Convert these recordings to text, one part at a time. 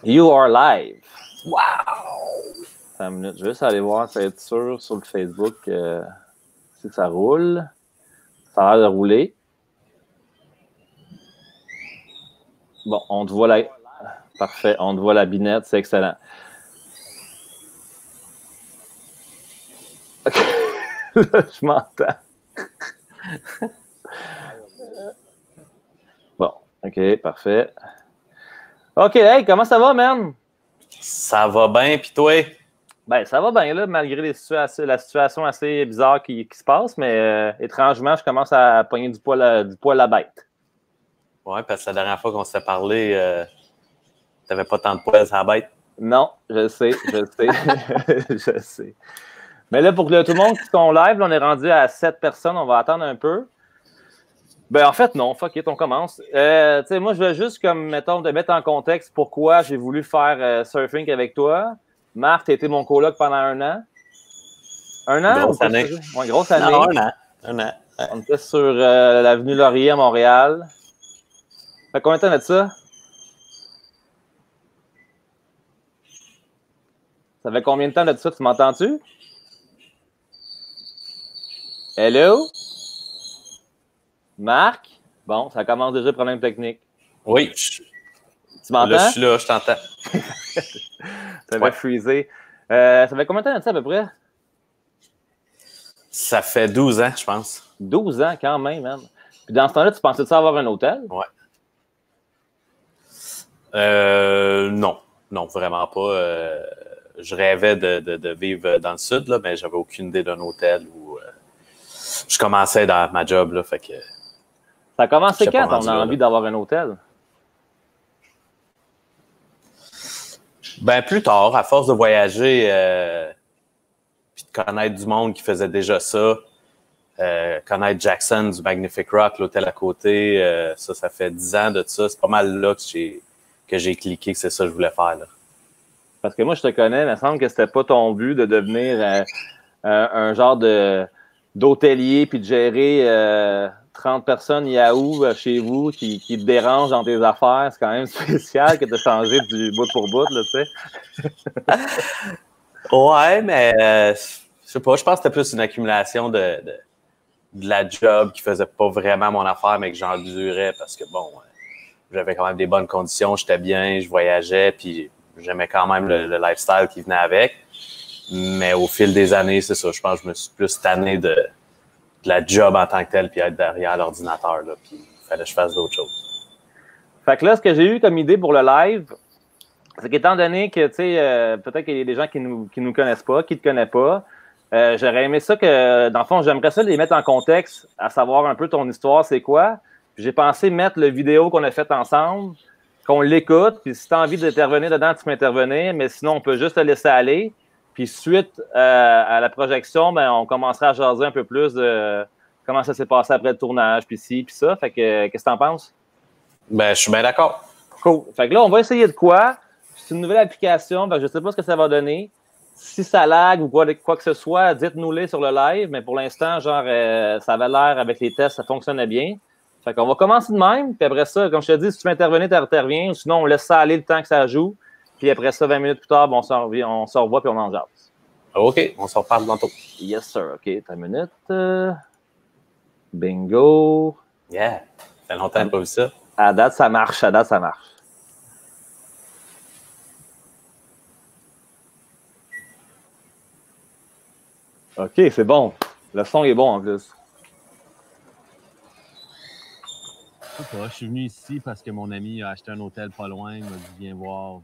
You are live. Wow! Attends une minute, je vais juste aller voir, ça être sûr sur le Facebook si ça roule. Ça a l'air de rouler. Bon, on te voit la... Parfait, on te voit la binette, c'est excellent. Je m'entends. Bon, OK, parfait. OK, hey, comment ça va, man? Ça va bien, pis toi? Ben, ça va bien, là, malgré la situation assez bizarre qui se passe, mais étrangement, je commence à pogner du poil à la bête. Ouais, parce que la dernière fois qu'on s'est parlé, t'avais pas tant de poils à la bête. Non, je sais. Je sais. Mais là, pour tout le monde qui sont live, là, on est rendu à 7 personnes. On va attendre un peu. Ben, en fait, non. Fuck it, on commence. Tu sais, moi, je veux juste, comme, mettons, de mettre en contexte pourquoi j'ai voulu faire surfing avec toi. Marc, tu as été mon coloc pendant 1 an. 1 an? Grosse année. Ouais, grosse année. Non, 1 an. 1 an. Ouais. On était sur l'avenue Laurier à Montréal. Ça fait combien de temps de ça? Ça fait combien de temps de ça? Tu m'entends-tu? Hello? Marc? Bon, ça commence déjà le problème technique. Oui. Tu m'entends? Là, je suis là, je t'entends. Ça va freezer. Ça fait combien de temps de ça à peu près? Ça fait 12 ans, je pense. 12 ans quand même, man. Puis dans ce temps-là, tu pensais-tu avoir un hôtel? Ouais. Non. Non, vraiment pas. Je rêvais de vivre dans le sud, là, mais j'avais aucune idée d'un hôtel où je commençais dans ma job, là, fait que... Ça a commencé quand ton envie d'avoir un hôtel? Ben, plus tard, à force de voyager, puis de connaître du monde qui faisait déjà ça, connaître Jackson du Magnific Rock, l'hôtel à côté, ça fait 10 ans de ça. C'est pas mal là que j'ai cliqué que c'est ça que je voulais faire, là. Parce que moi, je te connais, il me semble que c'était pas ton but de devenir un genre d'hôtelier puis de gérer 30 personnes Yahoo chez vous qui te dérangent dans tes affaires. C'est quand même spécial que tu as changé du bout pour bout, là, tu sais. Ouais, mais je sais pas, je pense que c'était plus une accumulation de la job qui faisait pas vraiment mon affaire, mais que j'endurais parce que bon, j'avais quand même des bonnes conditions, j'étais bien, je voyageais, puis j'aimais quand même le lifestyle qui venait avec. Mais au fil des années, c'est ça, je pense que je me suis plus tanné de la job en tant que telle, puis être derrière l'ordinateur, là, puis il fallait que je fasse d'autres choses. Fait que là, ce que j'ai eu comme idée pour le live, c'est qu'étant donné que, tu sais, peut-être qu'il y a des gens qui nous connaissent pas, qui te connaissent pas, j'aurais aimé ça que, dans le fond, j'aimerais ça les mettre en contexte, à savoir un peu ton histoire, c'est quoi. Puis j'ai pensé mettre le vidéo qu'on a fait ensemble, qu'on l'écoute, puis si tu as envie d'intervenir dedans, tu peux intervenir, mais sinon, on peut juste te laisser aller. Puis suite à la projection, ben, on commencera à jaser un peu plus de comment ça s'est passé après le tournage, puis ci, puis ça. Fait que, qu'est-ce que t'en penses? Ben, je suis bien d'accord. Cool. Fait que là, on va essayer de quoi? C'est une nouvelle application, donc je ne sais pas ce que ça va donner. Si ça lag ou quoi que ce soit, dites-nous-les sur le live, mais pour l'instant, genre, ça avait l'air, avec les tests, ça fonctionnait bien. Fait qu'on va commencer de même, puis après ça, comme je te dis, si tu veux intervenir, tu interviens, sinon on laisse ça aller le temps que ça joue, puis après ça, 20 minutes plus tard, on se revoit, puis on en jase. OK, on se reparle tantôt. Yes, sir. OK, t'as une minute. Bingo. Yeah, ça fait longtemps que je n'ai pas vu ça. À date, ça marche. OK, c'est bon. Le son est bon en plus. Je suis venu ici parce que mon ami a acheté un hôtel pas loin. Il m'a dit viens voir.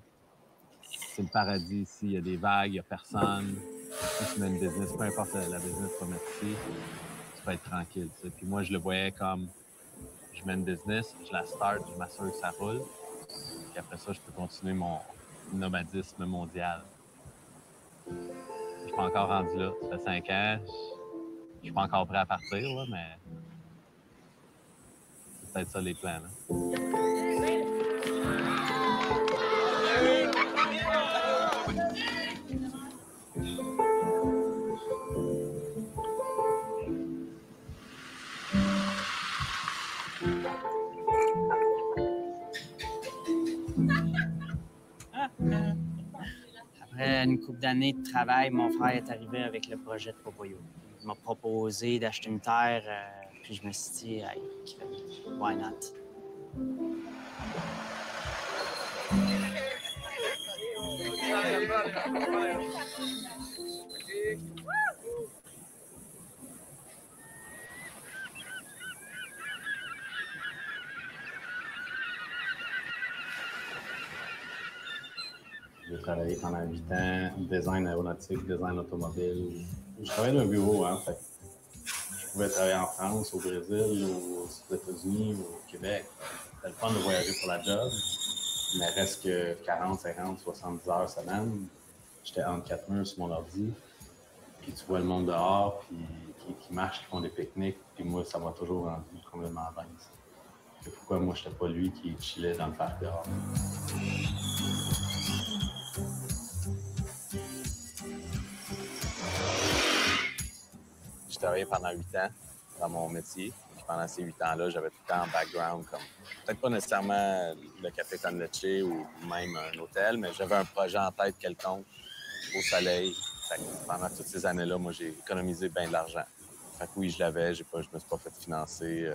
C'est le paradis ici. Il y a des vagues, il n'y a personne. Si tu mets une business, peu importe la business que tu vas mettre ici, tu peux être tranquille. Tu sais. Puis moi, je le voyais comme je mets une business, je la start, je m'assure que ça roule. Puis après ça, je peux continuer mon nomadisme mondial. Je ne suis pas encore rendu là. Ça fait 5 ans. Je ne suis pas encore prêt à partir, là, mais c'est peut-être ça les plans. Là. Après une couple d'années de travail, mon frère est arrivé avec le projet de Popoyo. Il m'a proposé d'acheter une terre, puis je me suis dit, hey, why not? J'ai travaillé pendant 8 ans, design aéronautique, design automobile. Je travaillais dans un bureau, hein, fait je pouvais travailler en France, au Brésil, aux États-Unis, au Québec. C'était le fun de voyager pour la job, mais reste que 40, 50, 70 heures semaine. J'étais entre quatre murs sur mon ordi, puis tu vois le monde dehors, puis qui marchent, qui font des pique-niques, puis moi, ça m'a toujours rendu complètement dingue. C'est pourquoi moi, j'étais pas lui qui chillait dans le parc dehors. J'ai travaillé pendant 8 ans dans mon métier. Puis pendant ces 8 ans-là, j'avais tout le temps en background, comme peut-être pas nécessairement le Café Con Leche ou même un hôtel, mais j'avais un projet en tête quelconque, au soleil. Fait que pendant toutes ces années-là, moi, j'ai économisé bien de l'argent. Fait que oui, je l'avais, je me suis pas fait financer.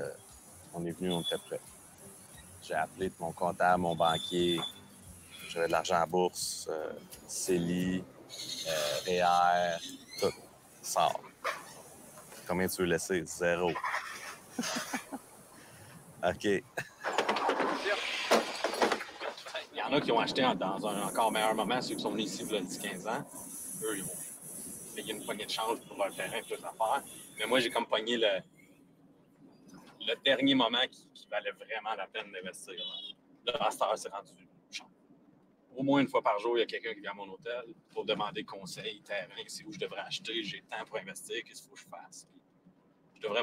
On est venu, on était prêts. J'ai appelé mon comptable, mon banquier. J'avais de l'argent en bourse, CELI, REER, tout sort. Combien tu veux laisser? 0. OK. Il y en a qui ont acheté dans un encore meilleur moment, ceux qui sont venus ici il y a 10-15 ans. Eux, ils vont payer une poignée de change pour leur terrain et toutes affaires. Mais moi, j'ai comme pogné le dernier moment qui valait vraiment la peine d'investir. Là, à cette heure, c'est rendu cher. Au moins une fois par jour, il y a quelqu'un qui vient à mon hôtel pour demander conseil, terrain, c'est où je devrais acheter, j'ai le temps pour investir, qu'est-ce qu'il faut que je fasse. Puis, je devrais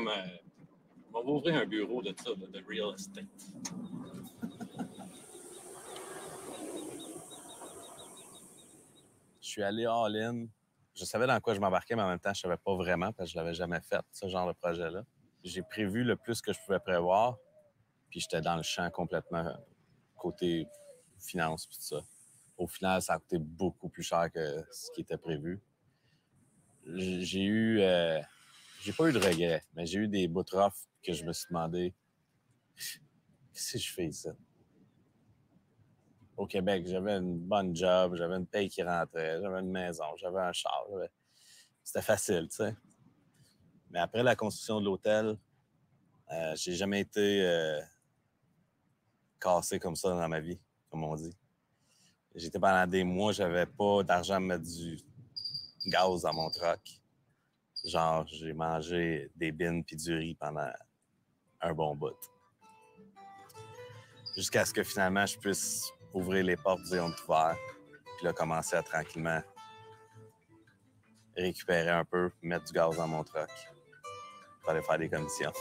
on va ouvrir un bureau de ça, de real estate. Je suis allé all-in. Je savais dans quoi je m'embarquais, mais en même temps, je ne savais pas vraiment parce que je ne l'avais jamais fait, ce genre de projet-là. J'ai prévu le plus que je pouvais prévoir, puis j'étais dans le champ complètement côté finance puis tout ça. Au final, ça a coûté beaucoup plus cher que ce qui était prévu. J'ai pas eu de regrets, mais j'ai eu des bouts rough que je me suis demandé qu'est-ce que je fais ici? Au Québec, j'avais une bonne job, j'avais une paye qui rentrait, j'avais une maison, j'avais un char. C'était facile, tu sais. Mais après la construction de l'hôtel, j'ai jamais été cassé comme ça dans ma vie, comme on dit. J'étais pendant des mois, j'avais pas d'argent à mettre du gaz dans mon truck. Genre, j'ai mangé des bines puis du riz pendant un bon bout. Jusqu'à ce que finalement, je puisse ouvrir les portes du Home ouvert, puis là, commencer à tranquillement récupérer un peu, mettre du gaz dans mon truck pour aller faire des commissions.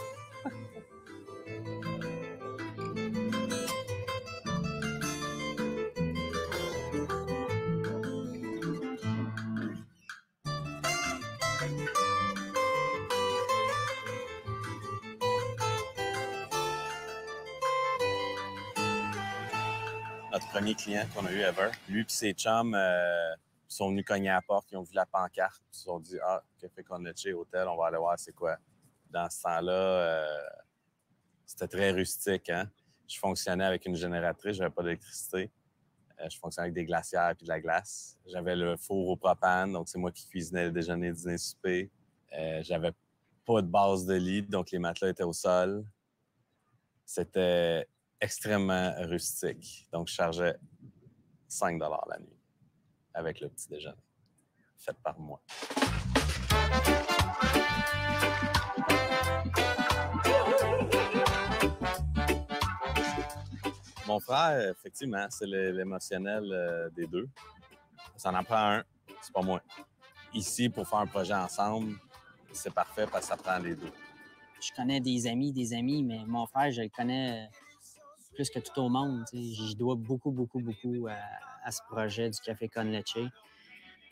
Notre premier client qu'on a eu ever, lui et ses chums sont venus cogner à la porte, ils ont vu la pancarte, ils se sont dit « Ah, Café Con Leche, hôtel, on va aller voir c'est quoi. » Dans ce temps-là, c'était très rustique. Hein? Je fonctionnais avec une génératrice, j'avais pas d'électricité. Je fonctionnais avec des glacières et de la glace. J'avais le four au propane, donc c'est moi qui cuisinais le déjeuner, dîner, souper. J'avais pas de base de lit, donc les matelas étaient au sol. C'était extrêmement rustique. Donc, je chargeais 5 $ la nuit avec le petit déjeuner fait par moi. Mon frère, effectivement, c'est l'émotionnel des deux. Ça en prend un, c'est pas moi. Ici, pour faire un projet ensemble, c'est parfait parce que ça prend les deux. Je connais des amis, mais mon frère, je le connais plus que tout au monde. Je dois beaucoup à ce projet du Café Con Leche.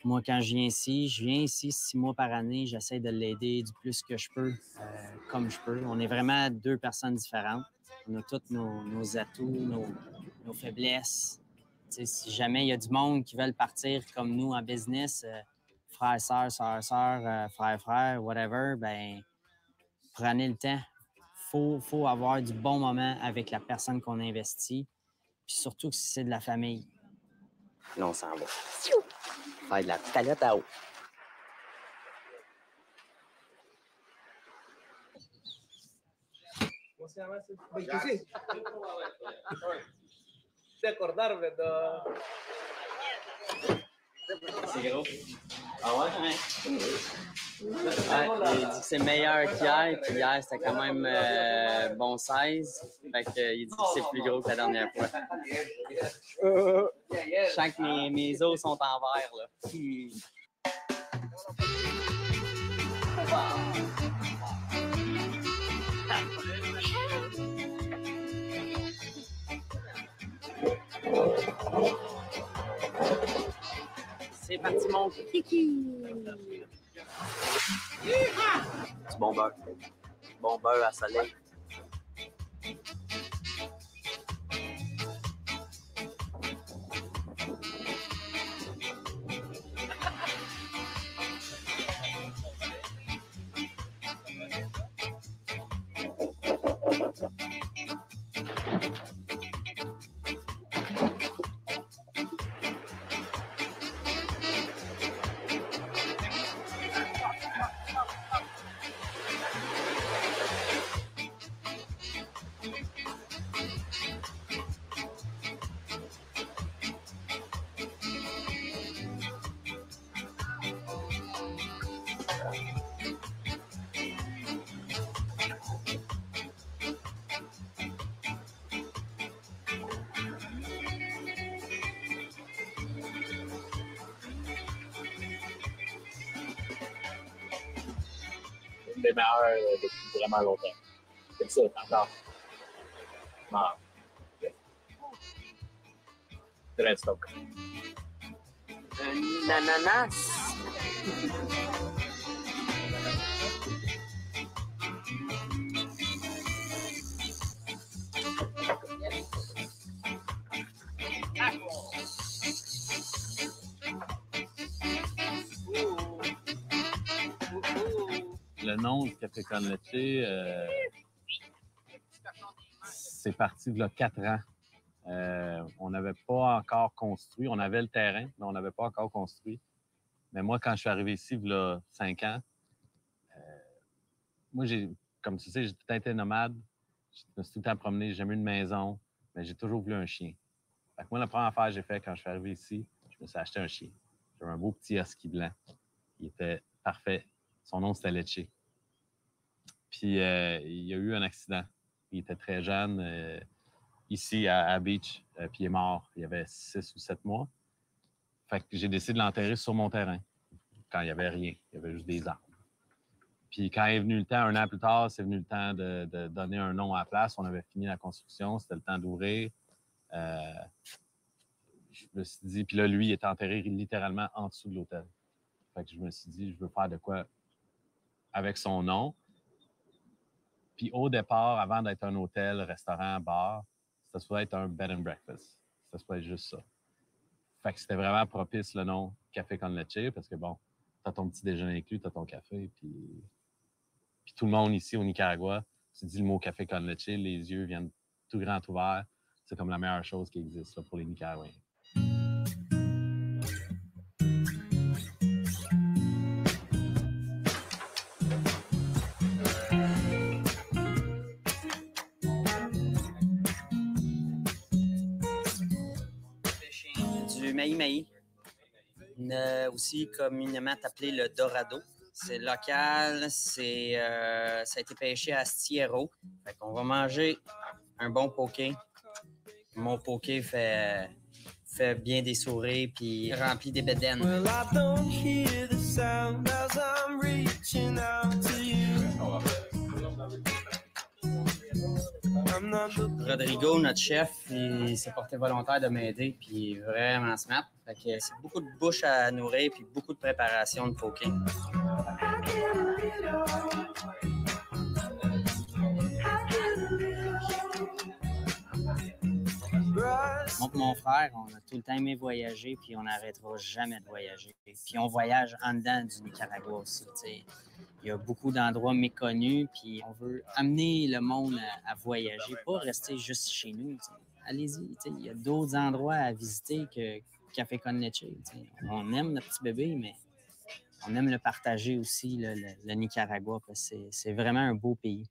Moi, quand je viens ici 6 mois par année, j'essaie de l'aider du plus que je peux, comme je peux. On est vraiment deux personnes différentes. On a tous nos atouts, nos faiblesses. Si jamais il y a du monde qui veulent partir comme nous en business, frères, sœurs, frères, frères, whatever, ben prenez le temps. Faut avoir du bon moment avec la personne qu'on investit, puis surtout si c'est de la famille. Là, on s'en va. Faire de la palette à eau. ¿Cómo se llama ese? 26. De acordarme de... C'est gros. Ah ouais? Il dit que c'est meilleur qu'hier, puis hier c'était quand même bon 16. Fait que, il dit que c'est plus gros que la dernière fois. Je sens que mes os sont en verre, là. C'est parti, mon kiki! Du bon beurre. Bon beurre à soleil. Une des meilleures depuis vraiment longtemps. C'est ça, encore. Non. Très stock. Un ananas. Le nom du Café Con Leche, c'est parti de 4 ans. On n'avait pas encore construit. On avait le terrain, mais on n'avait pas encore construit. Mais moi, quand je suis arrivé ici, il y a 5 ans, moi, comme tu sais, j'ai tout le temps été nomade. Je me suis tout le temps promené. J'ai jamais eu une maison, mais j'ai toujours voulu un chien. Fait que moi, la première affaire que j'ai fait quand je suis arrivé ici, je me suis acheté un chien. J'avais un beau petit husky blanc. Il était parfait. Son nom, c'était Leche. Puis, il y a eu un accident. Il était très jeune, ici, à Beach, puis il est mort. Il y avait 6 ou 7 mois. Fait que j'ai décidé de l'enterrer sur mon terrain, quand il n'y avait rien. Il y avait juste des arbres. Puis, quand est venu le temps, 1 an plus tard, c'est venu le temps de donner un nom à la place. On avait fini la construction, c'était le temps d'ouvrir. Je me suis dit, puis là, lui, il était enterré littéralement en dessous de l'hôtel. Fait que je me suis dit, je veux faire de quoi avec son nom. Puis au départ, avant d'être un hôtel, restaurant, bar, ça se pouvait être un bed and breakfast. Ça se pouvait être juste ça. Fait que c'était vraiment propice le nom Café Con Leche parce que bon, t'as ton petit déjeuner inclus, t'as ton café, puis tout le monde ici au Nicaragua, tu dis le mot Café Con Leche, les yeux viennent tout grand ouverts. C'est comme la meilleure chose qui existe là, pour les Nicaraguayens. Du maï-maï, aussi communément appelé le dorado. C'est local, ça a été pêché à Stiero. Fait qu'on va manger un bon poké. Mon poké fait bien des sourires puis rempli des bédaines. Rodrigo, notre chef, il s'est porté volontaire de m'aider puis il est vraiment smart. Fait que c'est beaucoup de bouche à nourrir puis beaucoup de préparation de poké. Mon frère, on a tout le temps aimé voyager, puis on n'arrêtera jamais de voyager. Puis on voyage en dedans du Nicaragua aussi, t'sais. Il y a beaucoup d'endroits méconnus, puis on veut amener le monde à voyager, pas rester juste chez nous. T'sais. Allez-y, t'sais. Il y a d'autres endroits à visiter que Café Con Leche. T'sais. On aime notre petit bébé, mais on aime le partager aussi, le Nicaragua, parce que c'est vraiment un beau pays.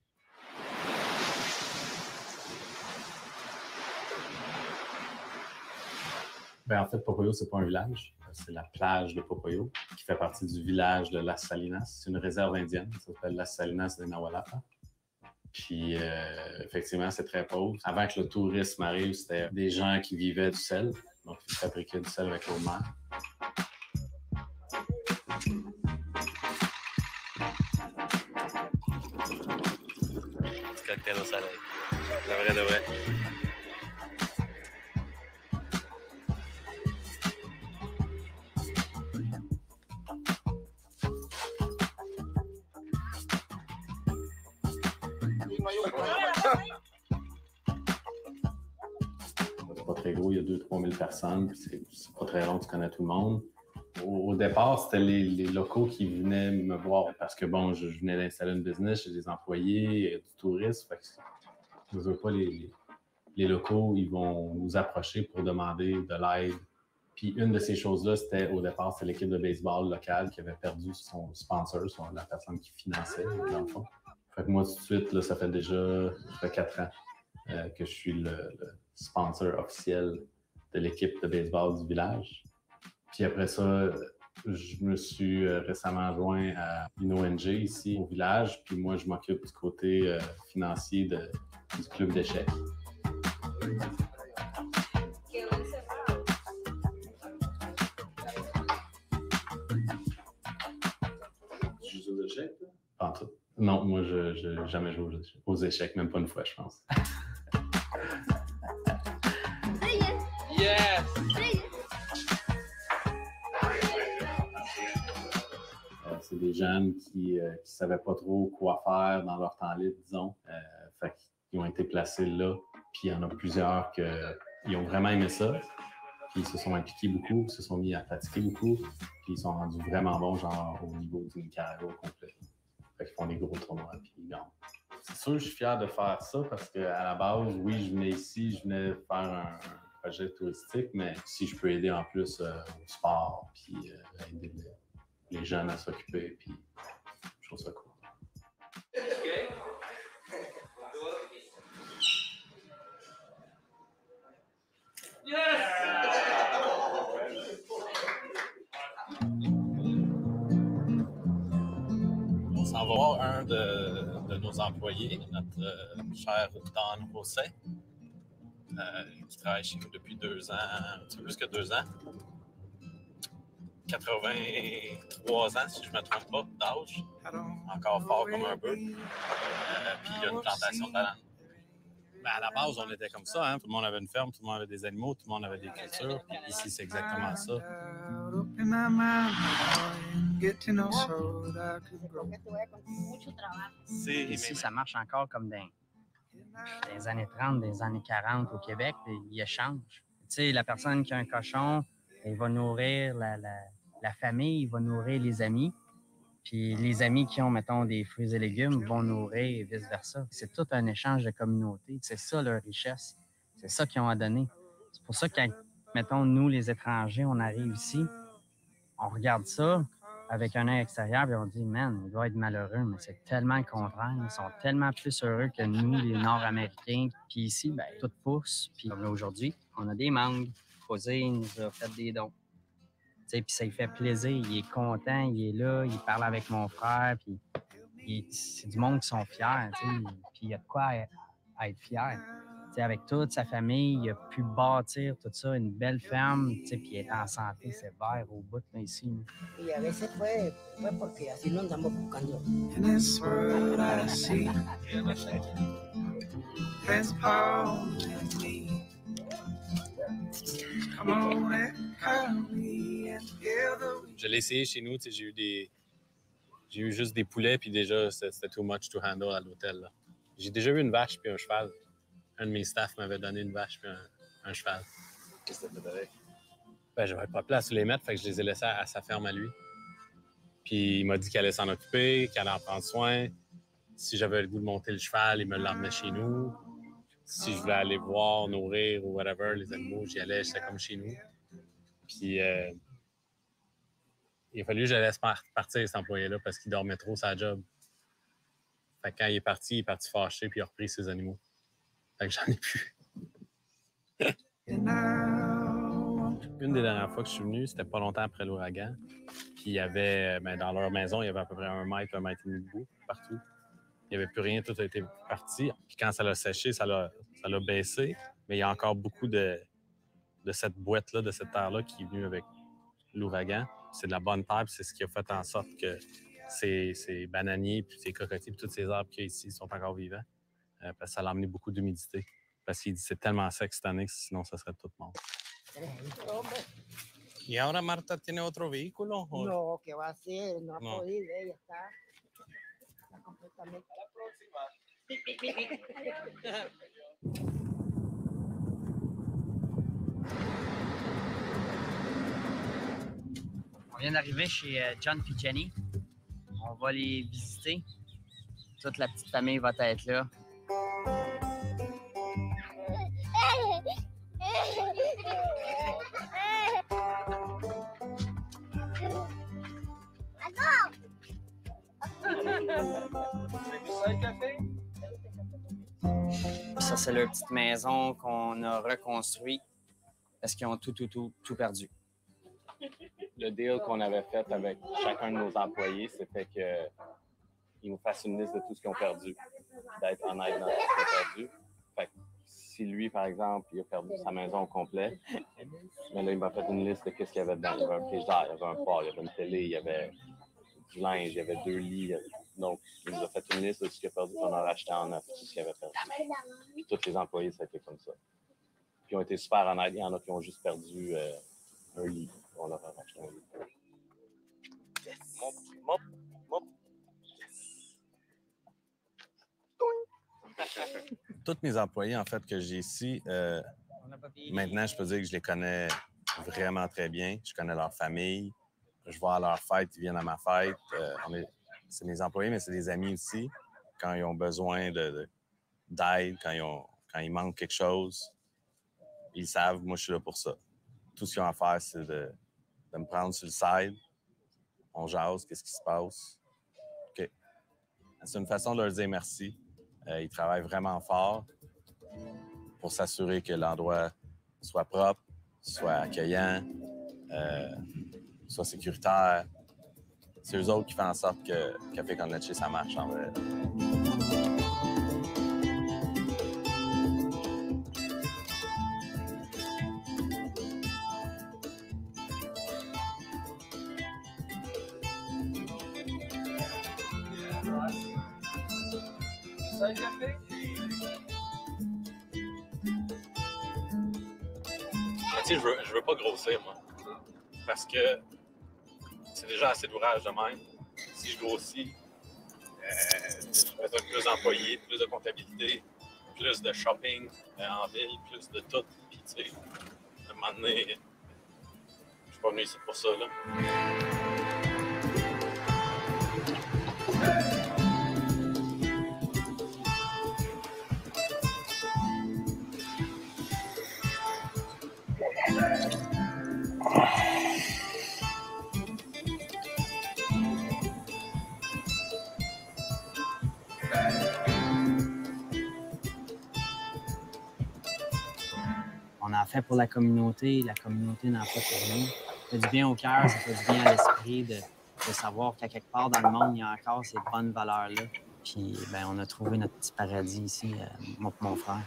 Ben, en fait, Popoyo, c'est pas un village. C'est la plage de Popoyo, qui fait partie du village de Las Salinas. C'est une réserve indienne. Ça s'appelle Las Salinas de Nahualapa. Puis, effectivement, c'est très pauvre. Avant que le tourisme arrive, c'était des gens qui vivaient du sel. Donc, ils fabriquaient du sel avec l'eau de mer. Cocktail au soleil. De vrai. C'est pas très gros, il y a 2-3 000 personnes. C'est pas très long, tu connais tout le monde. Au départ, c'était les locaux qui venaient me voir parce que, bon, je venais d'installer une business, j'ai des employés, du tourisme. Fait que je veux pas les locaux, ils vont nous approcher pour demander de l'aide. Puis une de ces choses-là, c'était au départ, c'était l'équipe de baseball locale qui avait perdu son sponsor, la personne qui finançait, dans le fond. Fait que moi, tout de suite, là, ça fait 4 ans que je suis le sponsor officiel de l'équipe de baseball du village. Puis après ça, je me suis récemment joint à une ONG ici au village. Puis moi, je m'occupe du côté financier du club d'échecs. Tu joues aux échecs, toi? Pas en tout. Non, moi, je n'ai jamais joué aux échecs, même pas une fois, je pense. Yes! C'est des jeunes qui savaient pas trop quoi faire dans leur temps libre, disons. Fait qu'ils ont été placés là. Puis il y en a plusieurs qui ont vraiment aimé ça. Puis ils se sont impliqués beaucoup, ils se sont mis à pratiquer beaucoup. Puis ils sont rendus vraiment bons, genre au niveau du Nicaragua au complet. Fait qu'ils font des gros tournois, puis ils gagnent. C'est sûr, je suis fier de faire ça parce qu'à la base, oui, je venais ici, je venais faire un projet touristique, mais si je peux aider en plus au sport, puis aider les jeunes à s'occuper, puis je trouve ça cool. On s'en va voir un de nos employés, notre cher Don José, qui travaille chez nous depuis 2 ans, un petit peu plus que 2 ans. 83 ans, si je ne me trompe pas, d'âge. Encore fort comme un bœuf. Puis il y a une plantation de bananes. Ben à la base, on était comme ça. Hein? Tout le monde avait une ferme, tout le monde avait des animaux, tout le monde avait des cultures. Puis ici, c'est exactement ça. Ici, ça marche encore comme dans les années 30, des années 40 au Québec. Ils échangent. Tu sais, la personne qui a un cochon, il va nourrir la famille, il va nourrir les amis. Puis les amis qui ont, mettons, des fruits et légumes vont nourrir et vice-versa. C'est tout un échange de communauté. C'est ça leur richesse. C'est ça qu'ils ont à donner. C'est pour ça que, quand, mettons, nous, les étrangers, on arrive ici, on regarde ça avec un œil extérieur et on dit, man, il doit être malheureux, mais c'est tellement le contraire. Ils sont tellement plus heureux que nous, les Nord-Américains. Puis ici, ben, tout pousse. Puis comme là, aujourd'hui, on a des mangues. José nous a fait des dons. Puis ça lui fait plaisir, il est content, il est là, il parle avec mon frère, puis c'est du monde qui sont fiers, puis il y a de quoi à être fier. Avec toute sa famille, il a pu bâtir tout ça, une belle ferme, puis il est en santé, c'est vert au bout là, ici. Y a veces fue porque así lo andamos buscando. In this world I see there's power in me. Come on and call me and together. Je l'ai essayé chez nous, j'ai eu juste des poulets, puis déjà, c'était too much to handle à l'hôtel. Là. J'ai déjà eu une vache puis un cheval. Un de mes staffs m'avait donné une vache puis un cheval. Qu'est-ce que tu fait avec? Ben, j'avais pas de place où les mettre, fait que je les ai laissés à sa ferme à lui. Puis il m'a dit qu'il allait s'en occuper, qu'il allait en prendre soin. Si j'avais le goût de monter le cheval, il me l'emmenait chez nous. Si je voulais aller voir, nourrir ou whatever, les animaux, j'y allais, j'étais comme chez nous. Puis il a fallu que je laisse partir cet employé-là parce qu'il dormait trop sa job. Fait que quand il est parti fâché puis il a repris ses animaux. Fait que j'en ai plus. Une des dernières fois que je suis venu, c'était pas longtemps après l'ouragan. Puis il y avait, dans leur maison, il y avait à peu près 1 mètre et demi de boue partout. Il n'y avait plus rien, tout a été parti. Puis quand ça l'a séché, ça l'a baissé. Mais il y a encore beaucoup de cette boîte-là, de cette terre-là qui est venue avec l'ouragan. C'est de la bonne terre, puis c'est ce qui a fait en sorte que ces bananiers, puis ces cocotiers, puis tous ces arbres qu'il y a ici sont encore vivants. Parce que ça a amené beaucoup d'humidité. Parce qu'il dit que c'est tellement sec cette année que sinon ça serait tout mort. ¿Y ahora Marta tiene otro vehículo? ¿O? No, ¿qué va a hacer? No ha No. podido, ella está completamente. A la On vient d'arriver chez John et Jenny. On va les visiter. Toute la petite famille va être là. Ça, c'est leur petite maison qu'on a reconstruite parce qu'ils ont tout perdu. Le deal qu'on avait fait avec chacun de nos employés, c'était qu'ils nous fassent une liste de tout ce qu'ils ont perdu, d'être honnête dans tout ce qu'ils ont perdu. Fait que si lui, par exemple, il a perdu sa maison au complet, mais là, il m'a fait une liste de ce qu'il y avait dedans. Il y avait un frigidaire, il y avait un port, il y avait une télé, il y avait du linge, il y avait 2 lits. Donc, il nous a fait une liste de ce qu'il a perdu, puis on a racheté en neuf tout ce qu'il avait perdu. Puis tous les employés, ça a été comme ça. Puis ils ont été super honnêtes. Il y en a qui ont juste perdu un lit. On leur a racheté un lit. Mop. Tous mes employés, en fait, que j'ai ici, maintenant, je peux dire que je les connais vraiment très bien. Je connais leur famille. Je vais à leur fête, ils viennent à ma fête. C'est mes employés, mais c'est des amis aussi. Quand ils ont besoin d'aide, quand il manque quelque chose, ils savent, moi, je suis là pour ça. Tout ce qu'ils ont à faire, c'est de me prendre sur le side. On jase, qu'est-ce qui se passe. OK. C'est une façon de leur dire merci. Ils travaillent vraiment fort pour s'assurer que l'endroit soit propre, soit accueillant, soit sécuritaire. C'est eux autres qui font en sorte que Café Con Leche, ça marche en vrai. Tu sais, je veux pas grossir, moi. Parce que c'est déjà assez d'ouvrage de même. Si je grossis, je vais avoir plus d'employés, plus de comptabilité, plus de shopping en ville, plus de tout. Puis, tu sais, à un moment donné, je suis pas venu ici pour ça, là. On en fait pour la communauté n'en fait pour nous. Ça fait du bien au cœur, ça fait du bien à l'esprit de savoir qu'à quelque part dans le monde, il y a encore ces bonnes valeurs-là. Puis, ben, on a trouvé notre petit paradis ici, moi et mon frère.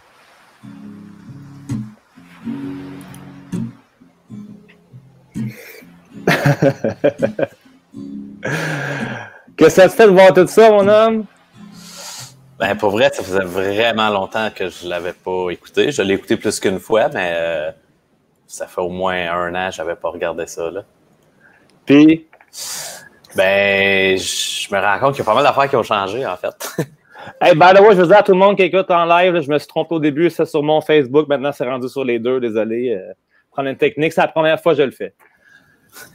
Qu'est-ce que ça te fait de voir tout ça, mon homme? Ben, pour vrai, ça faisait vraiment longtemps que je l'avais pas écouté. Je l'ai écouté plus qu'une fois, mais ça fait au moins 1 an que je n'avais pas regardé ça, là. Puis? Ben, je me rends compte qu'il y a pas mal d'affaires qui ont changé, en fait. Hey, by the way, je veux dire à tout le monde qui écoute en live, là, je me suis trompé au début, c'est sur mon Facebook. Maintenant, c'est rendu sur les 2, désolé. apprendre une technique. C'est la première fois que je le fais.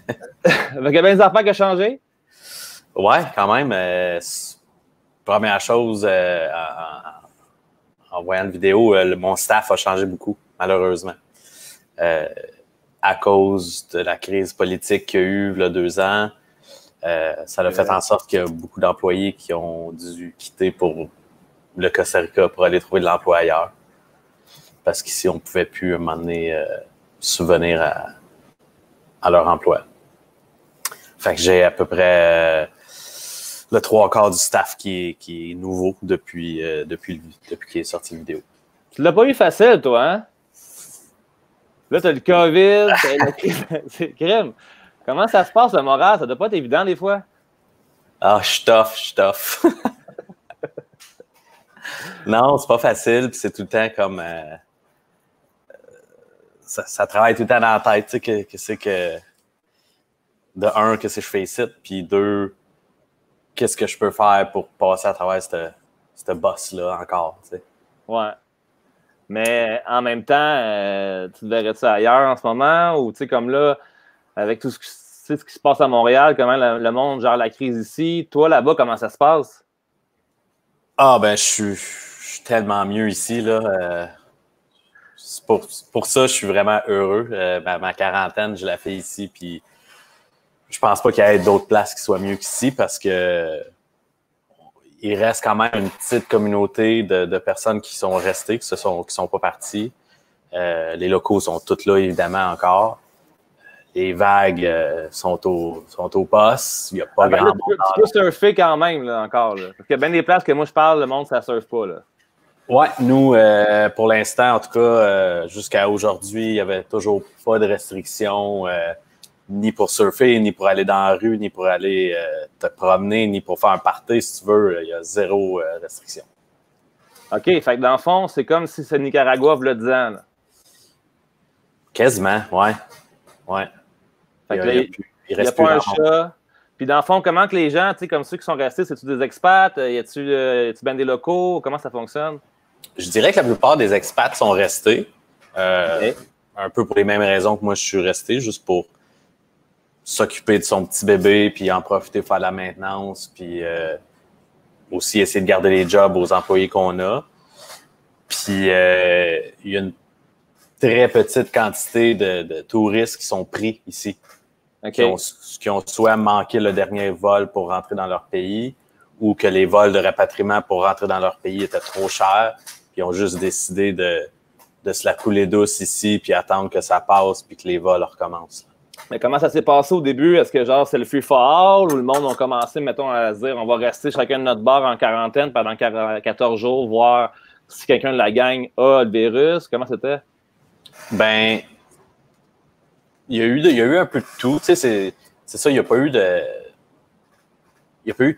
Il y a bien des affaires qui ont changé? Ouais, quand même. Première chose, en voyant la vidéo, mon staff a changé beaucoup, malheureusement. À cause de la crise politique qu'il y a eu il y a 2 ans, ça a fait en sorte qu'il y a beaucoup d'employés qui ont dû quitter pour le Costa Rica pour aller trouver de l'emploi ailleurs. Parce qu'ici, on ne pouvait plus, à un moment donné, subvenir à leur emploi. Fait que j'ai à peu près le 3/4 du staff qui est nouveau depuis qu'il est sorti la vidéo. Tu l'as pas eu facile, toi, hein? Là, tu as le COVID, c'est crime. Comment ça se passe, le moral? Ça doit pas être évident, des fois. Ah, je suis tough. Non, c'est pas facile, puis c'est tout le temps comme... ça travaille tout le temps dans la tête, tu sais, que c'est que... De un, qu'est-ce que je fais ici, puis 2, qu'est-ce que je peux faire pour passer à travers cette bosse-là encore, tu sais. Ouais. Mais en même temps, tu verrais ça ailleurs en ce moment, ou tu sais, comme là, avec tout ce qui se passe à Montréal, comment le monde gère la crise ici, toi là-bas, comment ça se passe? Ah, ben, je suis tellement mieux ici, là. Pour ça, je suis vraiment heureux. Ma quarantaine, je la fais ici, puis je pense pas qu'il y ait d'autres places qui soient mieux qu'ici parce que il reste quand même une petite communauté de personnes qui sont restées, qui sont pas parties. Les locaux sont tous là, évidemment, encore. Les vagues sont au poste. Il n'y a pas grand monde. Tu peux surfer quand même, là, encore. Là. Parce qu'il y a bien des places que moi, je parle, le monde, ça ne surfe pas. Là. Ouais, nous, pour l'instant, en tout cas, jusqu'à aujourd'hui, il n'y avait toujours pas de restrictions, ni pour surfer, ni pour aller dans la rue, ni pour aller te promener, ni pour faire un party, si tu veux. Il y a 0 restriction. OK, fait que dans le fond, c'est comme si c'est Nicaragua, il y a 10 ans. Là. Quasiment, ouais. Fait que là, il n'y a pas un chat. Puis dans le fond, comment que les gens, tu sais, comme ceux qui sont restés, c'est-tu des expats? Y a-tu bien des locaux? Comment ça fonctionne? Je dirais que la plupart des expats sont restés. Un peu pour les mêmes raisons que moi, je suis resté, juste pour s'occuper de son petit bébé, puis en profiter pour faire de la maintenance, puis aussi essayer de garder les jobs aux employés qu'on a. Puis il y a une très petite quantité de touristes qui sont pris ici. Okay. Qui ont soit manqué le dernier vol pour rentrer dans leur pays ou que les vols de rapatriement pour rentrer dans leur pays étaient trop chers. Puis ils ont juste décidé de se la couler douce ici puis attendre que ça passe puis que les vols recommencent. Mais comment ça s'est passé au début? Est-ce que genre c'est le free for all ou le monde a commencé, mettons, à se dire on va rester chacun de notre bar en quarantaine pendant 14 jours, voir si quelqu'un de la gang a le virus? Comment c'était? Ben, il y a eu un peu de tout. Tu sais, c'est ça, il n'y a pas eu de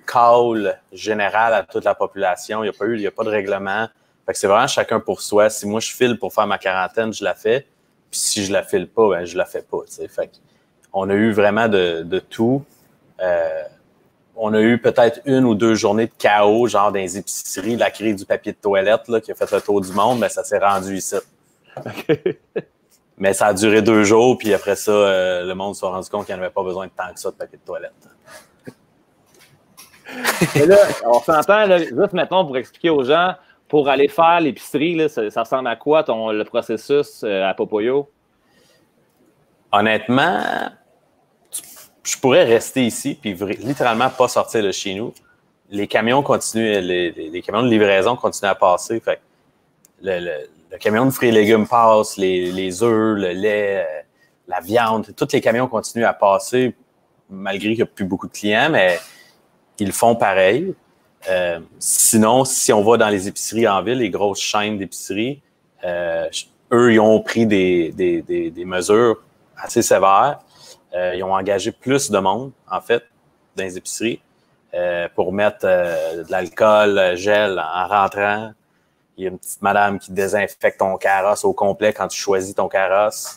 call général à toute la population. Il n'y a pas de règlement. Fait que c'est vraiment chacun pour soi. Si moi, je file pour faire ma quarantaine, je la fais. Puis si je la file pas, ben je la fais pas. Tu sais. Fait on a eu vraiment de tout. On a eu peut-être 1 ou 2 journées de chaos, genre dans les épiceries, la crise du papier de toilette là, qui a fait le tour du monde, mais ça s'est rendu ici. Okay. Mais ça a duré 2 jours, puis après ça, le monde s'est rendu compte qu'il n'y en avait pas besoin de tant que ça de papier de toilette. Et là, on s'entend, là, juste mettons, pour expliquer aux gens, pour aller faire l'épicerie, là, ça ressemble à quoi le processus à Popoyo? Honnêtement, je pourrais rester ici puis littéralement pas sortir de chez nous. Les camions continuent, les camions de livraison continuent à passer. Fait le camion de fruits et légumes passe, les œufs, le lait, la viande, tous les camions continuent à passer malgré qu'il n'y a plus beaucoup de clients, mais ils font pareil. Sinon, si on va dans les épiceries en ville, les grosses chaînes d'épiceries, eux, ils ont pris des mesures assez sévères. Ils ont engagé plus de monde, en fait, dans les épiceries pour mettre de l'alcool, gel en rentrant. Il y a une petite madame qui désinfecte ton carrosse au complet quand tu choisis ton carrosse.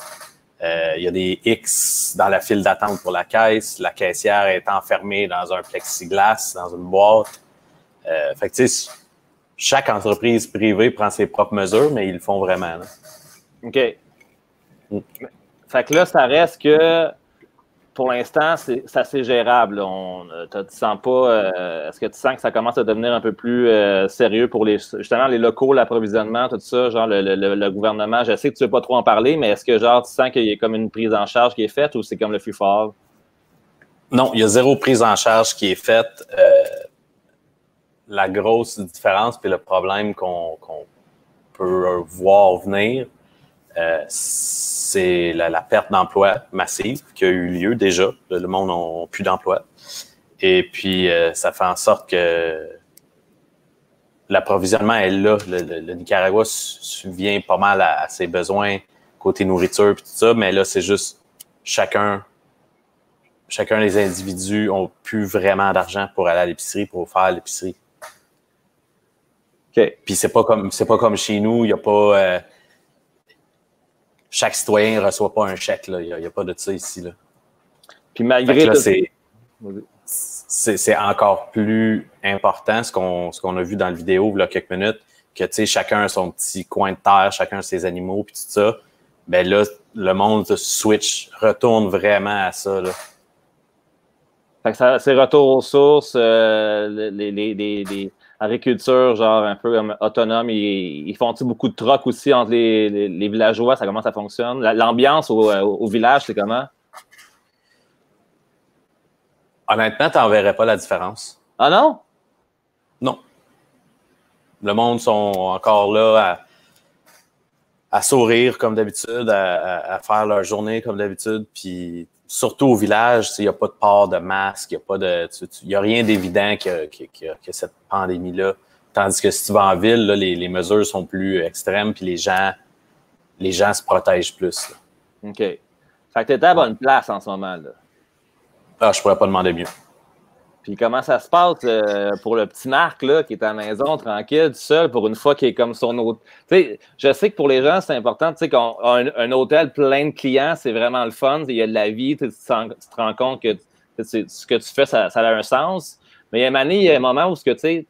Il y a des X dans la file d'attente pour la caisse. La caissière est enfermée dans un plexiglas, dans une boîte. Fait que, tu sais, chaque entreprise privée prend ses propres mesures, mais ils le font vraiment. Là. OK. Fait que là, ça reste que, pour l'instant, c'est assez gérable. Tu sens pas... est-ce que tu sens que ça commence à devenir un peu plus sérieux pour justement les locaux, l'approvisionnement, tout ça, genre le gouvernement? Je sais que tu ne veux pas trop en parler, mais est-ce que genre tu sens qu'il y a comme une prise en charge qui est faite ou c'est comme le flux fort? Non, il y a zéro prise en charge qui est faite. La grosse différence puis le problème qu'on peut voir venir, c'est la perte d'emploi massive qui a eu lieu déjà. Le monde n'a plus d'emploi. Et puis, ça fait en sorte que l'approvisionnement est là. Le Nicaragua subvient pas mal à ses besoins côté nourriture et tout ça, mais là, c'est juste chacun des individus ont plus vraiment d'argent pour aller à l'épicerie, pour faire l'épicerie. Okay. Puis c'est pas comme chez nous, il n'y a pas... chaque citoyen ne reçoit pas un chèque. Il n'y a pas de ça ici. Là. Puis malgré là, c'est encore plus important ce qu'on a vu dans la vidéo il y a quelques minutes, que chacun a son petit coin de terre, chacun a ses animaux, puis tout ça. Ben là, le monde switch, retourne vraiment à ça. Là. Fait que c'est retour aux sources, les agriculture, genre un peu comme autonome. Ils font-ils beaucoup de trocs aussi entre les villageois? Ça, comment ça fonctionne? L'ambiance au village, c'est comment? Honnêtement, tu n'en verrais pas la différence. Ah non? Non. Le monde sont encore là à sourire comme d'habitude, à faire leur journée comme d'habitude. Puis surtout au village, il n'y a pas de port de masque, il n'y a rien d'évident que cette pandémie-là. Tandis que si tu vas en ville, là, les mesures sont plus extrêmes, puis les gens se protègent plus. Là. OK. Fait que tu étais à la bonne place en ce moment, là. Ah, je pourrais pas demander mieux. Puis comment ça se passe pour le petit Marc là, qui est à la maison, tranquille, tout seul, pour une fois qu'il est comme son hôtel? Tu sais, je sais que pour les gens, c'est important, tu sais, qu'on a un hôtel plein de clients, c'est vraiment le fun, il y a de la vie, tu te rends compte que ce que tu fais, ça a un sens. Mais il y a un moment où tu